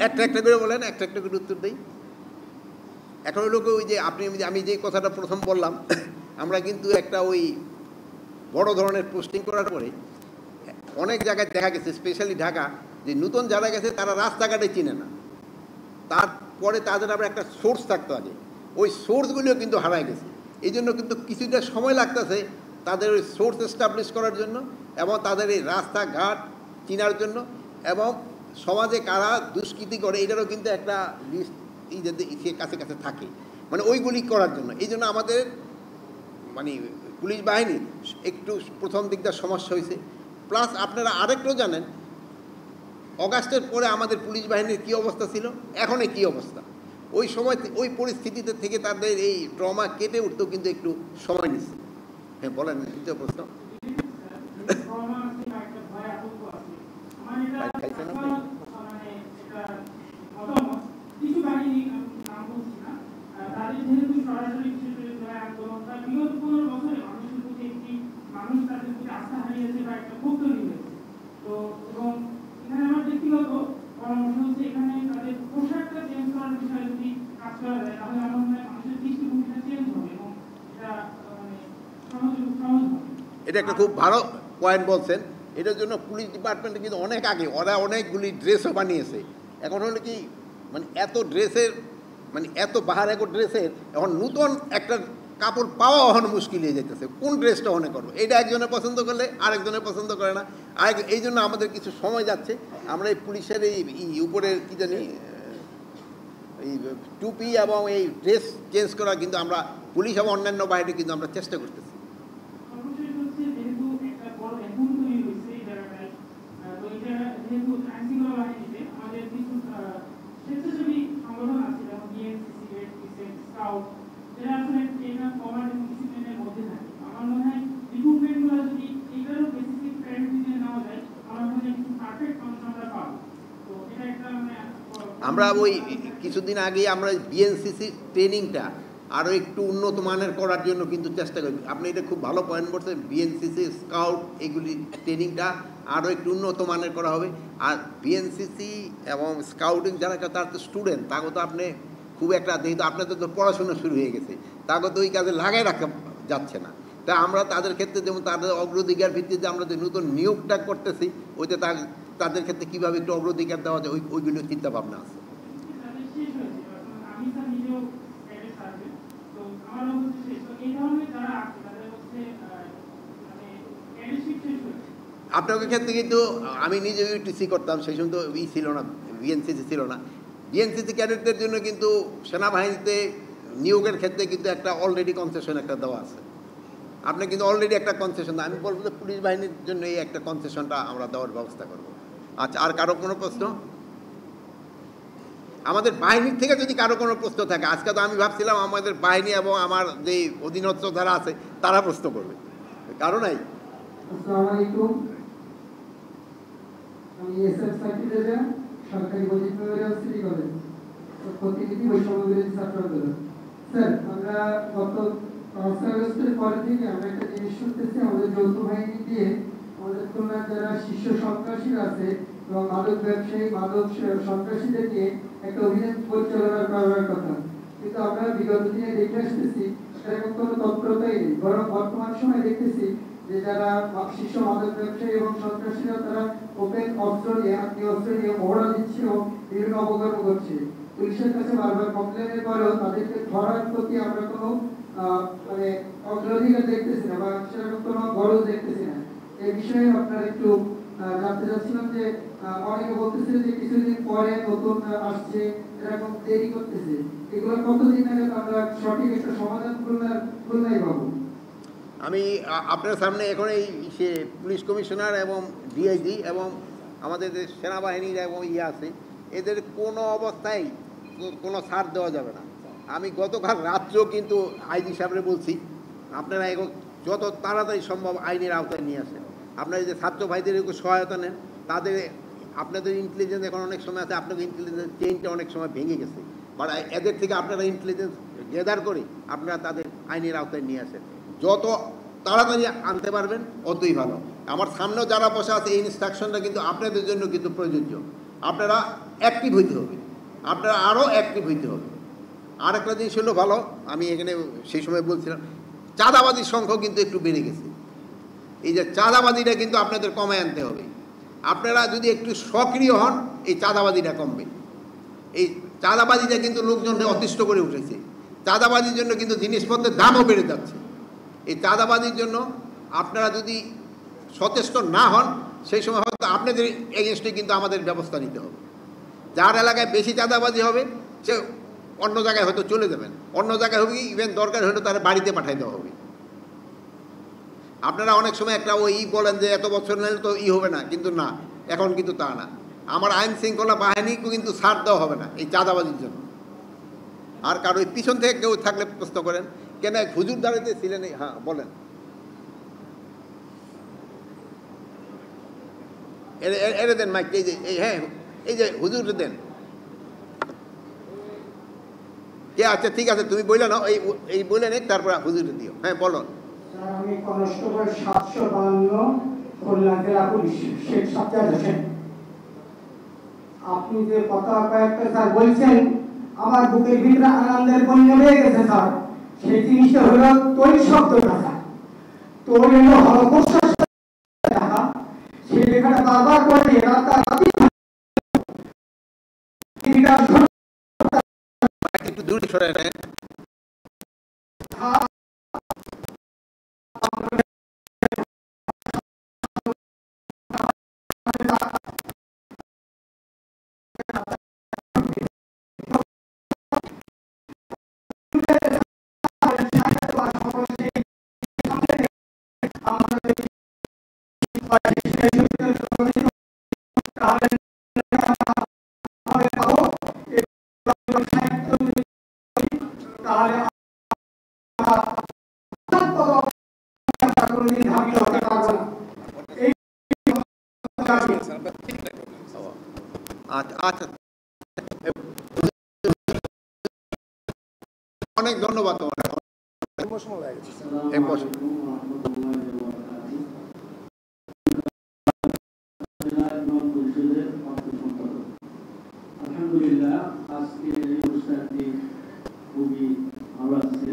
একটা করে বলেন, একটা করে উত্তর দিই। এখন হলো ওই যে আমি যে কথাটা প্রথম বললাম, আমরা কিন্তু একটা ওই বড় ধরনের পোস্টিং করার পরে অনেক জায়গায় দেখা গেছে, স্পেশালি ঢাকা, যে নতুন যারা গেছে তারা রাস্তাঘাটে চিনে না। তারপরে তাদের আবার একটা সোর্স থাকতে হবে, ওই সোর্সগুলিও কিন্তু হারায় গেছে। এই জন্য কিন্তু কিছুটা সময় লাগতেছে তাদের ওই সোর্স এস্টাবলিশ করার জন্য, এবং তাদের এই রাস্তাঘাট চিনার জন্য, এবং সমাজে কারা দুষ্কৃতি করে এটারও কিন্তু একটা লিস্ট সে কাছে কাছে থাকে, মানে ওইগুলি করার জন্য। এই জন্য আমাদের মানে পুলিশ বাহিনী একটু প্রথম দিকটা সমস্যা হয়েছে। প্লাস আপনারা আরেকটাও জানেন, অগাস্টের পরে আমাদের পুলিশ বাহিনীর কী অবস্থা ছিল, এখন কী অবস্থা। ওই সময় ওই পরিস্থিতিতে থেকে তাদের এই ট্রমা কেটে উঠতেও কিন্তু একটু সময় নিচ্ছে। হ্যাঁ বলেন, দ্বিতীয় প্রশ্ন। এটা একটা খুব ভালো পয়েন্ট বলছেন। এটার জন্য পুলিশ ডিপার্টমেন্টে কিন্তু অনেক আগে ওরা অনেকগুলি ড্রেসও বানিয়েছে। এখন হলো কি, মানে এত ড্রেসের, মানে এত বাহার ড্রেসের, এখন নতুন একটা কাপড় পাওয়া এখন মুশকিল হয়ে যেতেছে, কোন ড্রেসটা অনেক করবো। এটা একজনের পছন্দ করলে আরেকজনের পছন্দ করে না। আর এই জন্য আমাদের কিছু সময় যাচ্ছে। আমরা এই পুলিশের এই উপরের কী জানি এই টুপি এবং এই ড্রেস চেঞ্জ করা কিন্তু আমরা পুলিশ এবং অন্যান্য বাহিনী কিন্তু আমরা চেষ্টা করতেছি। আমরা ওই কিছুদিন আগেই আমরা বিএনসিসি ট্রেনিংটা আরও একটু উন্নত মানের করার জন্য কিন্তু চেষ্টা করি। আপনি এটা খুব ভালো পয়েন্ট বলছেন, বিএনসিসি স্কাউট এগুলি ট্রেনিংটা আরও একটু উন্নত মানের করা হবে। আর বিএনসিসি এবং স্কাউটিং যারা তার তো স্টুডেন্ট, তাকে তো আপনি খুব একটা, যেহেতু আপনাদের তো পড়াশোনা শুরু হয়ে গেছে, তাকে তো ওই কাজে লাগাই রাখা যাচ্ছে না। তা আমরা তাদের ক্ষেত্রে যেমন তাদের অগ্রাধিকার ভিত্তিতে আমরা যে নতুন নিয়োগটা করতেছি, ওইতে তাদের ক্ষেত্রে কীভাবে একটু অগ্রাধিকার দেওয়া যায় ওইগুলো চিন্তা ভাবনা আছে। আপনাদের ক্ষেত্রে কিন্তু আমি নিজে ইউটিসি করতাম, সেই সময় তো ছিল না, বিএনসিসি ছিল না। বিএনসিসি ক্যাডেটদের জন্য কিন্তু সেনাবাহিনীতে নিয়োগের ক্ষেত্রে কিন্তু একটা অলরেডি কনসেশন একটা দেওয়া আছে। আপনি কিন্তু অলরেডি একটা কনসেশন, আমি বলবো যে পুলিশ বাহিনীর জন্য এই একটা কনসেশনটা আমরা দেওয়ার ব্যবস্থা করব। আচ্ছা, আর কারো কোনো প্রশ্ন? আমাদের বাহিনীর থেকে যদি কারো কোনো প্রশ্ন থাকে, আজকে তো আমি ভাবছিলাম আমাদের বাহিনী এবং আমার যে অধীনস্থ যারা আছে তারা প্রশ্ন করবে, কারো নাই। আসসালামু আলাইকুম, আমি এসএফ সার্টিফিকেট সরকারি গণিত মেমোরিয়াল সিটি কলেজ প্রতিনিধি বৈষম্য বিরোধী ছাত্র আন্দোলন। স্যার, আমরা গত 5 আগস্টের পর থেকে আমরা একটা জিনিস শুনতেছি, আমাদের যৌথ বাহিনী দিয়ে আমাদের খুলনার যারা শীর্ষ সন্ত্রাসীরা আছে এবং মাদক ব্যবসায়ী, মাদক সন্ত্রাসীদের নিয়ে একটা অভিযান পরিচালনা করার কথা, কিন্তু আমরা বিগত দিনে দেখে আসতেছি সেরকম কোনো তৎপরতাই নেই। বরং বর্তমান সময় দেখতেছি যে যারা শীর্ষ মাদক ব্যবসায়ী এবং সন্ত্রাসীরা তারা ওপেন অস্ত্র নিয়ে, অস্ত্র নিয়ে মহড়া দিচ্ছে এবং বিভিন্ন অপকর্ম করছে। পুলিশের কাছে বারবার কমপ্লেনের পরেও তাদেরকে ধরার প্রতি আমরা কোনো মানে অগ্রাধিকার দেখতেছি না বা সেরকম কোনো গরজ দেখতেছি না। এই বিষয়ে আপনারা একটু জানতে চাচ্ছিলাম যে অনেকে বলতেছে যে কিছুদিন পরে নতুন আসছে, এরকম দেরি করতেছে, এগুলো কতদিন আগে আমরা সঠিক একটা সমাধান খুলনায় পাবো? আমি আপনার সামনে এখন এই সে পুলিশ কমিশনার এবং ডিআইজি এবং আমাদের যে সেনাবাহিনীর এবং আছে, এদের কোনো অবস্থায় কোনো ছাড় দেওয়া যাবে না। আমি গতকাল রাত্রেও কিন্তু আইজি সাহেবরে বলছি, আপনারা এখন যত তাড়াতাড়ি সম্ভব আইনের আওতায় নিয়ে আসেন। আপনারা যে ছাত্র ভাইদের একটু সহায়তা নেন, তাদের আপনাদের ইন্টেলিজেন্স এখন অনেক সময় আছে, আপনাদের ইন্টেলিজেন্স চেইনটা অনেক সময় ভেঙে গেছে, বাট এদের থেকে আপনারা ইন্টেলিজেন্স গেদার করে আপনারা তাদের আইনের আওতায় নিয়ে আসেন। যত তাড়াতাড়ি আনতে পারবেন অতই ভালো। আমার সামনেও যারা বসে আছে এই ইনস্ট্রাকশনটা কিন্তু আপনাদের জন্য কিন্তু প্রযোজ্য। আপনারা অ্যাক্টিভ হইতে হবে, আপনারা আরও অ্যাক্টিভ হইতে হবে। আর একটা জিনিস হলো ভালো, আমি এখানে সেই সময় বলছিলাম, চাঁদাবাজির সংখ্যা কিন্তু একটু বেড়ে গেছে। এই যে চাঁদাবাজিটা কিন্তু আপনাদের কমায় আনতে হবে। আপনারা যদি একটু সক্রিয় হন, এই চাঁদাবাজিটা কমবে। এই চাঁদাবাজিটা কিন্তু লোকজনকে অতিষ্ঠ করে উঠেছে। চাঁদাবাজির জন্য কিন্তু জিনিসপত্রের দামও বেড়ে যাচ্ছে। এই চাঁদাবাজির জন্য আপনারা যদি সচেষ্ট না হন, সেই সময় হয়তো আপনাদের এগেনস্টে কিন্তু আমাদের ব্যবস্থা নিতে হবে। যার এলাকায় বেশি চাঁদাবাজি হবে সে অন্য জায়গায় হয়তো চলে যাবেন, অন্য জায়গায় হবে, ইভেন দরকার হলে তারা বাড়িতে পাঠাই দেওয়া হবে। আপনারা অনেক সময় একটা বলেন যে এত বছর নিলে তো হবে না, কিন্তু না, এখন কিন্তু তা না। আমার আইন শৃঙ্খলা বাহিনীকে কিন্তু ছাড় দেওয়া হবে না এই চাঁদাবাজির জন্য। আর কারো পিছন থেকে কেউ থাকলে প্রশ্ন করেন, কেন হুজুর দাঁড়িয়ে ছিলেন? হ্যাঁ বলেন, এরে দেন মাইক। এই যে হ্যাঁ, এই যে হুজুর দেন কে? আচ্ছা ঠিক আছে, তুমি বললে না, এই বলে নে, তারপর হুজুরে দিও। হ্যাঁ বলো। আমি কনস্টেবল 752 খুলনা জেলা পুলিশ শেখ সাজ্জাদ হোসেন। আপনি যে কথা কয়েকটা স্যার বলছেন, আমার বুকের ভিতরে আনন্দের বন্যা বেয়ে গেছে স্যার। সেই জিনিসটা হলো তৈরি শব্দটা স্যার। তৈরি হলো হরপ্রশ্বাস, সেই লেখাটা বারবার করে রাতারাতি একটু দূরে সরে নেন। আচ্ছা, অনেক ধন্যবাদ তোমার। আলহামদুলিল্লাহ, আজকে এই অনুষ্ঠানটি খুবই ভালো আছে।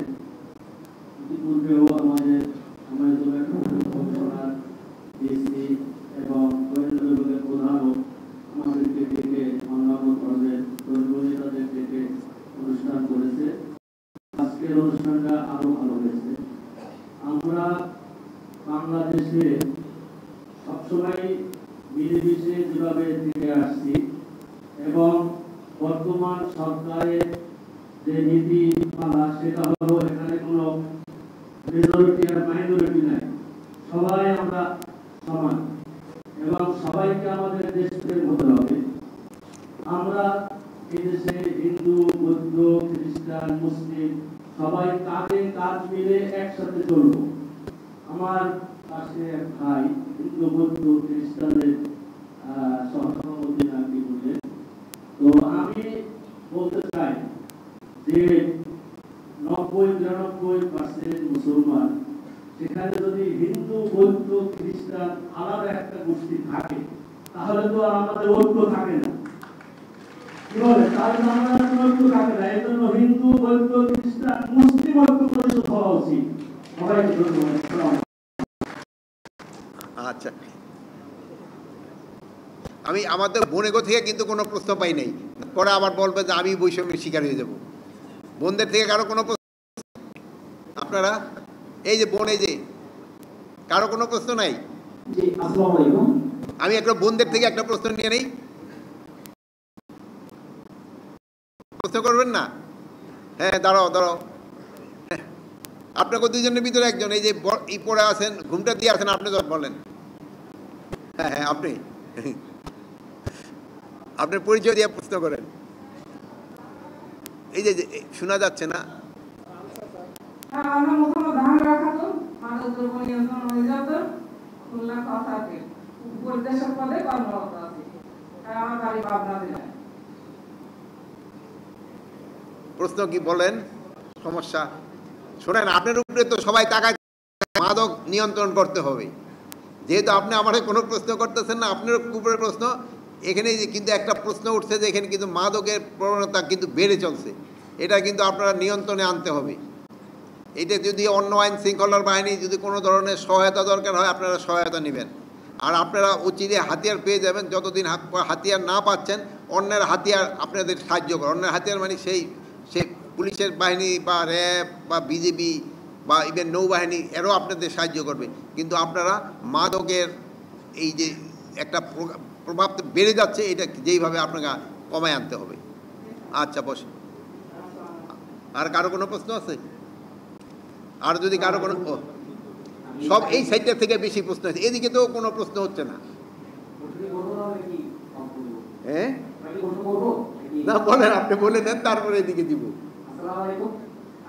ইতিপূর্বেও আমাদের কমিশনার, ডিসি এবং গোয়েন্দা বিভাগের প্রধানও আমাদেরকে ডেকে অন্যান্য ধরনের নেতাদের ডেকে অনুষ্ঠান করেছে। আজকের অনুষ্ঠানটা আরো ভালো হয়েছে। আমরা বাংলাদেশে সবসময় মিলেমিশে যেভাবে থেকে আসছি এবং বর্তমান সরকারের যে নীতি মালা, সেটা হলো এখানে কোনো মেজরিটি আর মাইনরিটি নাই, সবাই আমরা সমান এবং সবাইকে আমাদের দেশপ্রেম হতে হবে। আমরা এই দেশে হিন্দু, বৌদ্ধ, খ্রিস্টান, মুসলিম সবাই কাঁধে কাঁধ মিলে একসাথে চলব। আমার পাশে এক ভাই হিন্দু, বৌদ্ধ, খ্রিস্টানের সহসভাপতি নাকি বলে, তো আমি বলতে চাই যে 90-93% মুসলমান, সেখানে যদি হিন্দু, বৌদ্ধ, খ্রিস্টান আলাদা একটা গোষ্ঠী থাকে, তাহলে তো আমাদের ঐক্য থাকে না। কি বলে? তাহলে আমাদের ঐক্য থাকে না। এই জন্য হিন্দু, বৌদ্ধ, খ্রিস্টান, মুসলিম ঐক্য পরিষদ হওয়া উচিত। সবাইকে ধন্যবাদ। আচ্ছা, আমি আমাদের বোনেগো থেকে কিন্তু কোনো প্রশ্ন পাই নাই, পরে আবার বলবে যে আমি বৈষম্যের শিকার হয়ে যাব। বোনদের থেকে কারো কোনো প্রশ্ন? আপনারা এই যে বোন, এই যে কারো কোনো প্রশ্ন নাই? জি, আসসালামু আলাইকুম। আমি একটা বোনদের থেকে একটা প্রশ্ন নিয়ে নেই, প্রশ্ন করবেন না? হ্যাঁ দাঁড়াও দাঁড়াও, আপনাকে দুজনের ভিতরে একজন, এই যে পড়ে আছেন, ঘুমটা দিয়ে আছেন, আপনি যখন বলেন। হ্যাঁ হ্যাঁ, আপনি আপনার পরিচয় দিয়ে প্রশ্ন করেন। এই যে শোনা যাচ্ছে না? প্রশ্ন কি বলেন? সমস্যা শোনেন, আপনার উপরে তো সবাই তাকায়, মাদক নিয়ন্ত্রণ করতে হবে। যেহেতু আপনি আমাকে কোনো প্রশ্ন করতেছেন না, আপনার উপরে প্রশ্ন এখানে কিন্তু একটা প্রশ্ন উঠছে যে এখানে কিন্তু মাদকের প্রবণতা কিন্তু বেড়ে চলছে, এটা কিন্তু আপনারা নিয়ন্ত্রণে আনতে হবে। এটা যদি অন্য আইন শৃঙ্খলার বাহিনী যদি কোনো ধরনের সহায়তা দরকার হয় আপনারা সহায়তা নেবেন। আর আপনারা অচিরে হাতিয়ার পেয়ে যাবেন, যতদিন হাতিয়ার না পাচ্ছেন অন্যের হাতিয়ার আপনাদের সাহায্য করে। অন্যের হাতিয়ার মানে সেই পুলিশের বাহিনী বা র্যাব বা বিজেপি বা ইভেন নৌবাহিনী এরাও আপনাদের সাহায্য করবে। কিন্তু আপনারা মাদকের এই যে একটা প্রভাব বেড়ে যাচ্ছে, এটা যেইভাবে আপনাকে কমায় আনতে হবে। আচ্ছা বসে, আর কারো কোনো প্রশ্ন আছে? আর যদি কারো কোনো, সব এই সাইডটা থেকে বেশি প্রশ্ন আছে, এদিকে তো কোনো প্রশ্ন হচ্ছে না। হ্যাঁ না বলেন, আপনি বলে নেন, তারপরে এদিকে দিব।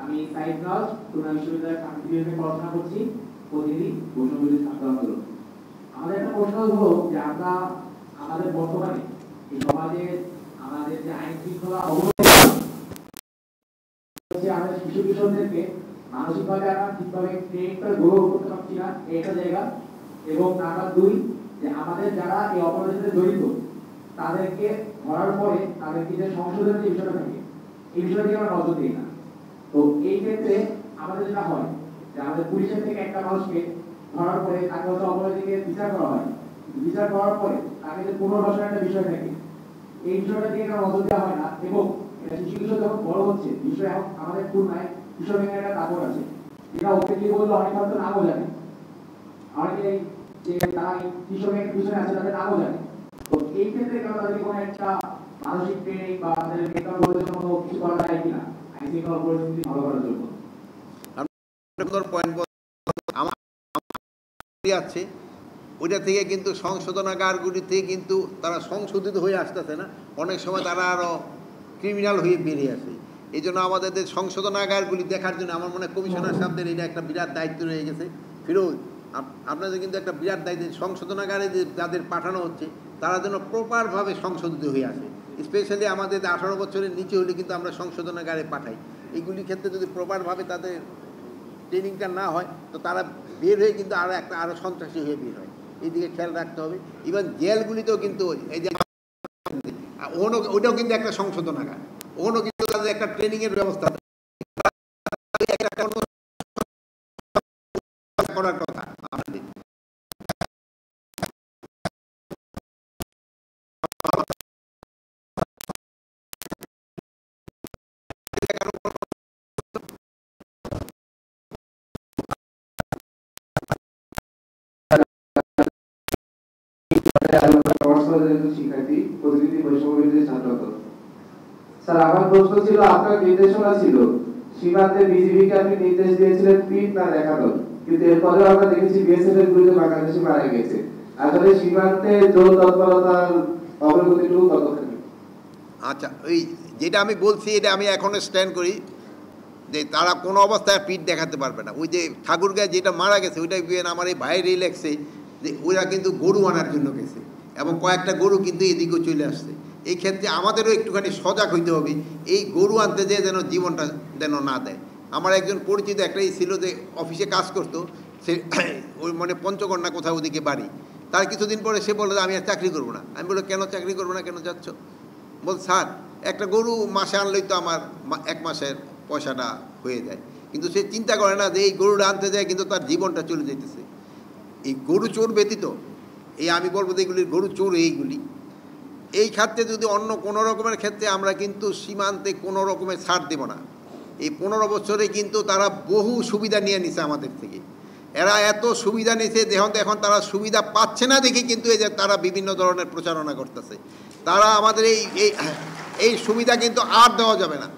আমি সাইদ রাজ, খুলনা বিশ্ববিদ্যালয়ের সাংস্কৃতিক বিভাগে পড়াশোনা করছি, প্রতিনিধি বৈষম্যবিরোধী ছাত্র আন্দোলন। আমাদের একটা প্রশ্ন হলো যে আমরা আমাদের বর্তমানে এই সমাজে আমাদের যে আইন শৃঙ্খলা অবনতি হচ্ছে, আমাদের শিশু কিশোরদেরকে মানসিকভাবে আমরা ঠিকভাবে ট্রেনিংটা গ্রহণ করতে পারছি না, একটা জায়গা। এবং নাম্বার 2, যে আমাদের যারা এই অপরাধের সাথে জড়িত তাদেরকে ধরার পরে তাদেরকে যে সংশোধনের যে বিষয়টা থাকে, এই বিষয়টিকে আমরা নজর দিই না। তো এই ক্ষেত্রে আমাদের যেটা হয় যে আমাদের পুলিশের থেকে একটা মানুষকে ধরার পরে তাকে হয়তো অপরাধীকে বিচার করা হয়, বিচার করার পরে তাকে যে পুনর্বাসনের একটা বিষয় থাকে, এই বিষয়টা দিকে আমরা নজর দেওয়া হয় না। এবং শিশু কিশোর যখন বড় হচ্ছে, বিষয় এখন আমাদের খুলনায় কিশোর ব্যাংকের একটা কাপড় আছে, যেটা ওপেনলি বললে অনেক হয়তো নামও জানে, অনেকে যে তারা কিশোর ব্যাংকের পিছনে আছে তাদের নামও জানে। তো এই ক্ষেত্রে কেন তাদেরকে কোনো একটা মানসিক ট্রেনিং বা তাদের মেন্টাল প্রয়োজন কোনো কিছু করা যায় কিনা আইন শৃঙ্খলা পরিস্থিতি ভালো করার জন্য? আছে ওইটা থেকে কিন্তু সংশোধনাগারগুলি থেকে কিন্তু তারা সংশোধিত হয়ে আসতেছে না, অনেক সময় তারা আরও ক্রিমিনাল হয়ে বেরিয়ে আসে। এই জন্য আমাদের সংশোধনাগারগুলি দেখার জন্য আমার মনে হয় কমিশনার সাহেবদের এটা একটা বিরাট দায়িত্ব রয়ে গেছে। ফিরোজ, আপনাদের কিন্তু একটা বিরাট দায়িত্ব, সংশোধনাগারে যে যাদের পাঠানো হচ্ছে তারা যেন প্রপারভাবে সংশোধিত হয়ে আসে। স্পেশালি আমাদের 18 বছরের নিচে হলে কিন্তু আমরা সংশোধনাগারে পাঠাই। এইগুলির ক্ষেত্রে যদি প্রপারভাবে তাদের ট্রেনিংটা না হয় তো তারা বের হয়ে কিন্তু আরও সন্ত্রাসী হয়ে বের হয়। এই দিকে খেয়াল রাখতে হবে। ইভেন জেলগুলিতেও কিন্তু এই যে ওইটাও কিন্তু একটা সংশোধনাগার, ওখানেও কিন্তু তাদের একটা ট্রেনিংয়ের ব্যবস্থা করার কথা আমাদের। শিক্ষার্থী প্রতিনিধি বৈষম্যবিরোধী ছাত্র আন্দোলন। স্যার, আমার প্রশ্ন ছিল, আপনার নির্দেশনা ছিল সীমান্তে বিজিবিকে আপনি নির্দেশ দিয়েছিলেন পিট না দেখানো, কিন্তু এরপরে আমরা দেখেছি বিএসএফ এর বিরুদ্ধে বাংলাদেশে মারা গেছে। আসলে সীমান্তে জোর তৎপরতার অগ্রগতিটুকু কতখানি? আচ্ছা, ওই যেটা আমি বলছি এটা আমি এখনো স্ট্যান্ড করি যে তারা কোনো অবস্থায় পিঠ দেখাতে পারবে না। ওই যে ঠাকুরগাঁয়ে যেটা মারা গেছে ওইটা আমার এই ভাইয়েরই লেগছে যে ওরা কিন্তু গরু আনার জন্য গেছে এবং কয়েকটা গরু কিন্তু এদিকেও চলে আসছে। এই ক্ষেত্রে আমাদেরও একটুখানি সজাগ হইতে হবে, এই গরু আনতে যেয়ে যেন জীবনটা যেন না দেয়। আমার একজন পরিচিত একটাই ছিল যে অফিসে কাজ করতো, সে ওই মানে পঞ্চকন্যা কোথাও ওদিকে বাড়ি। তার কিছুদিন পরে সে বললো আমি আর চাকরি করবো না। আমি বললো কেন চাকরি করবো না, কেন যাচ্ছ? বল স্যার একটা গরু মাসে আনলেই তো আমার 1 মাসের পয়সাটা হয়ে যায়। কিন্তু সে চিন্তা করে না যে এই গরুটা আনতে যায় কিন্তু তার জীবনটা চলে যেতেছে। এই গরু চোর ব্যতীত এই আমি বলবো যে এগুলির গরু চোর এইগুলি, এই ক্ষেত্রে যদি অন্য কোনো রকমের ক্ষেত্রে আমরা কিন্তু সীমান্তে কোনো রকমের ছাড় দেব না। এই 15 বছরে কিন্তু তারা বহু সুবিধা নিয়ে নিছে আমাদের থেকে। এরা এত সুবিধা নিছে এখন তারা সুবিধা পাচ্ছে না দেখে কিন্তু এই যে তারা বিভিন্ন ধরনের প্রচারণা করতেছে। তারা আমাদের এই সুবিধা কিন্তু আর দেওয়া যাবে না।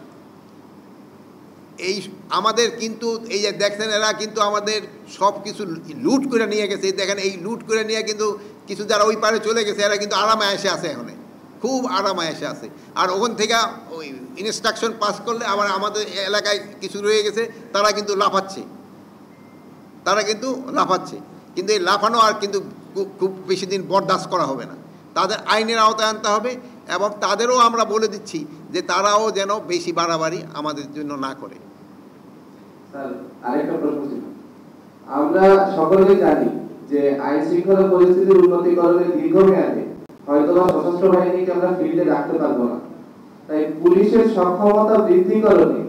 এই আমাদের কিন্তু এই যে দেখছেন এরা কিন্তু আমাদের সব কিছু লুট করে নিয়ে গেছে। দেখেন এই লুট করে নিয়ে কিন্তু কিছু যারা ওই পারে চলে গেছে এরা কিন্তু আরামে এসে আছে, এখন খুব আরামে এসে আছে। আর ওখান থেকে ওই ইনস্ট্রাকশন পাস করলে আবার আমাদের এলাকায় কিছু রয়ে গেছে তারা কিন্তু লাফাচ্ছে, কিন্তু এই লাফানো আর কিন্তু খুব বেশি দিন বরদাস্ত করা হবে না। তাদের আইনের আওতায় আনতে হবে এবং তাদেরও আমরা বলে দিচ্ছি যে তারাও যেন বেশি বাড়াবাড়ি আমাদের জন্য না করে। স্যার, আরেকটা প্রশ্ন ছিল, আমরা সকলেই জানি যে আইন শৃঙ্খলা পরিস্থিতির উন্নতিকরণে দীর্ঘমেয়াদে হয়তো বা সশস্ত্র বাহিনীকে আমরা ফিল্ডে রাখতে পারবো না। তাই পুলিশের সক্ষমতা বৃদ্ধিকরণে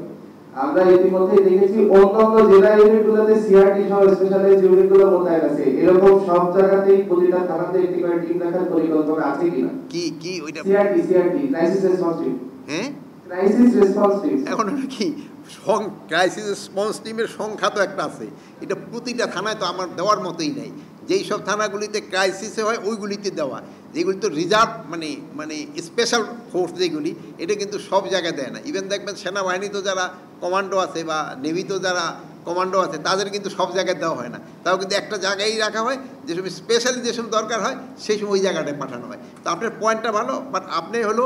আমরা ইতিমধ্যে দেখেছি অন্যান্য জেলা ইউনিটগুলোতে সিআরটি সহ স্পেশালাইজড ইউনিটগুলো মোতায়েন আছে। এরকম সব জায়গাতেই প্রতিটা থানাতে একটি করে টিম রাখার পরিকল্পনা আছে কিনা? কি ওইটা সিআরটি ক্রাইসিস রেসপন্স টিম। হ্যাঁ, ক্রাইসিস রেসপন্স টিম এখন কি ক্রাইসিস রেসপন্স টিমের সংখ্যা তো একটা আছে, এটা প্রতিটা থানায় তো আমার দেওয়ার মতোই নাই। যেই সব থানাগুলিতে ক্রাইসিসে হয় ওইগুলিতে দেওয়া, যেগুলি তো রিজার্ভ মানে স্পেশাল ফোর্স যেগুলি, এটা কিন্তু সব জায়গায় দেয় না। ইভেন দেখবেন সেনাবাহিনী তো যারা কমান্ডো আছে বা নেভিতে যারা কমান্ডো আছে তাদের কিন্তু সব জায়গায় দেওয়া হয় না, তাও কিন্তু একটা জায়গায় রাখা হয়, যে সময় স্পেশালাইজেশন দরকার হয় সেই সময় ওই জায়গাটায় পাঠানো হয়। তো আপনার পয়েন্টটা ভালো, বাট আপনি হলো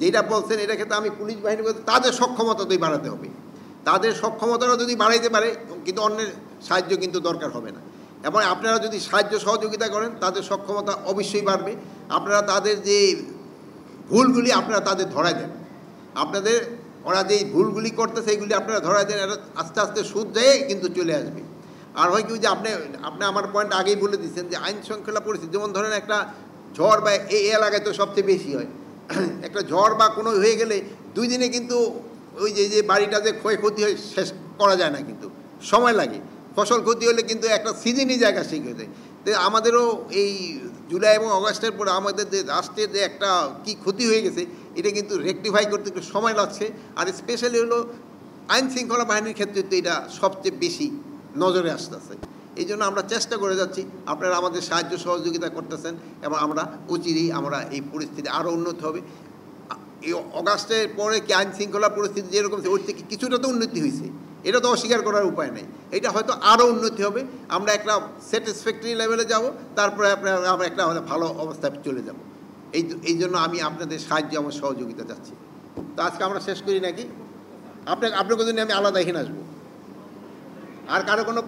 যেটা বলছেন এটা ক্ষেত্রে আমি পুলিশ বাহিনী বলতে তাদের সক্ষমতা তো বাড়াতে হবে, তাদের সক্ষমতাটা যদি বাড়াইতে পারে কিন্তু অন্যের সাহায্য কিন্তু দরকার হবে না। এবং আপনারা যদি সাহায্য সহযোগিতা করেন তাদের সক্ষমতা অবশ্যই বাড়বে। আপনারা তাদের যে ভুলগুলি আপনারা তাদের ধরায় দেন, আপনাদের ওরা যেই ভুলগুলি করতেছে সেইগুলি আপনারা ধরায় দেন, এটা আস্তে আস্তে সুদ যায় কিন্তু চলে আসবে। আর হয় কি যে আপনি আমার পয়েন্ট আগেই বলে দিচ্ছেন যে আইন শৃঙ্খলা পরিস্থিতি, যেমন ধরেন একটা ঝড় বা এই এলাকায় তো সবচেয়ে বেশি হয়, একটা ঝড় বা কোনো হয়ে গেলে 2 দিনে কিন্তু ওই যে বাড়িটা যে ক্ষয়ক্ষতি হয় শেষ করা যায় না, কিন্তু সময় লাগে। ফসল ক্ষতি হলে কিন্তু একটা সিজনই জায়গা শেষ হয়ে যায়। তো আমাদেরও এই জুলাই এবং অগাস্টের পরে আমাদের যে রাষ্ট্রের যে একটা কি ক্ষতি হয়ে গেছে এটা কিন্তু রেকটিফাই করতে একটু সময় লাগছে। আর স্পেশালি হলো আইন শৃঙ্খলা বাহিনীর ক্ষেত্রে তো এটা সবচেয়ে বেশি নজরে আসতেছে। এই জন্য আমরা চেষ্টা করে যাচ্ছি, আপনারা আমাদের সাহায্য সহযোগিতা করতেছেন এবং আমরা অচিরেই আমরা এই পরিস্থিতি আরও উন্নত হবে। এই অগাস্টের পরে কি আইন শৃঙ্খলা পরিস্থিতি যেরকম ওর থেকে কিছুটা তো উন্নতি হয়েছে, এটা তো অস্বীকার করার উপায় নেই, এটা হয়তো আরও উন্নতি হবে। আমরা একটা স্যাটিসফ্যাক্টরি লেভেলে যাব, তারপরে আমরা একটা ভালো অবস্থায় চলে যাব। এই জন্য আমি আপনাদের সাহায্য আমার সহযোগিতা চাচ্ছি। তো আজকে আমরা শেষ করি নাকি? আপনার জন্য আমি আলাদা এখানে আসবো। আর কারো কোনো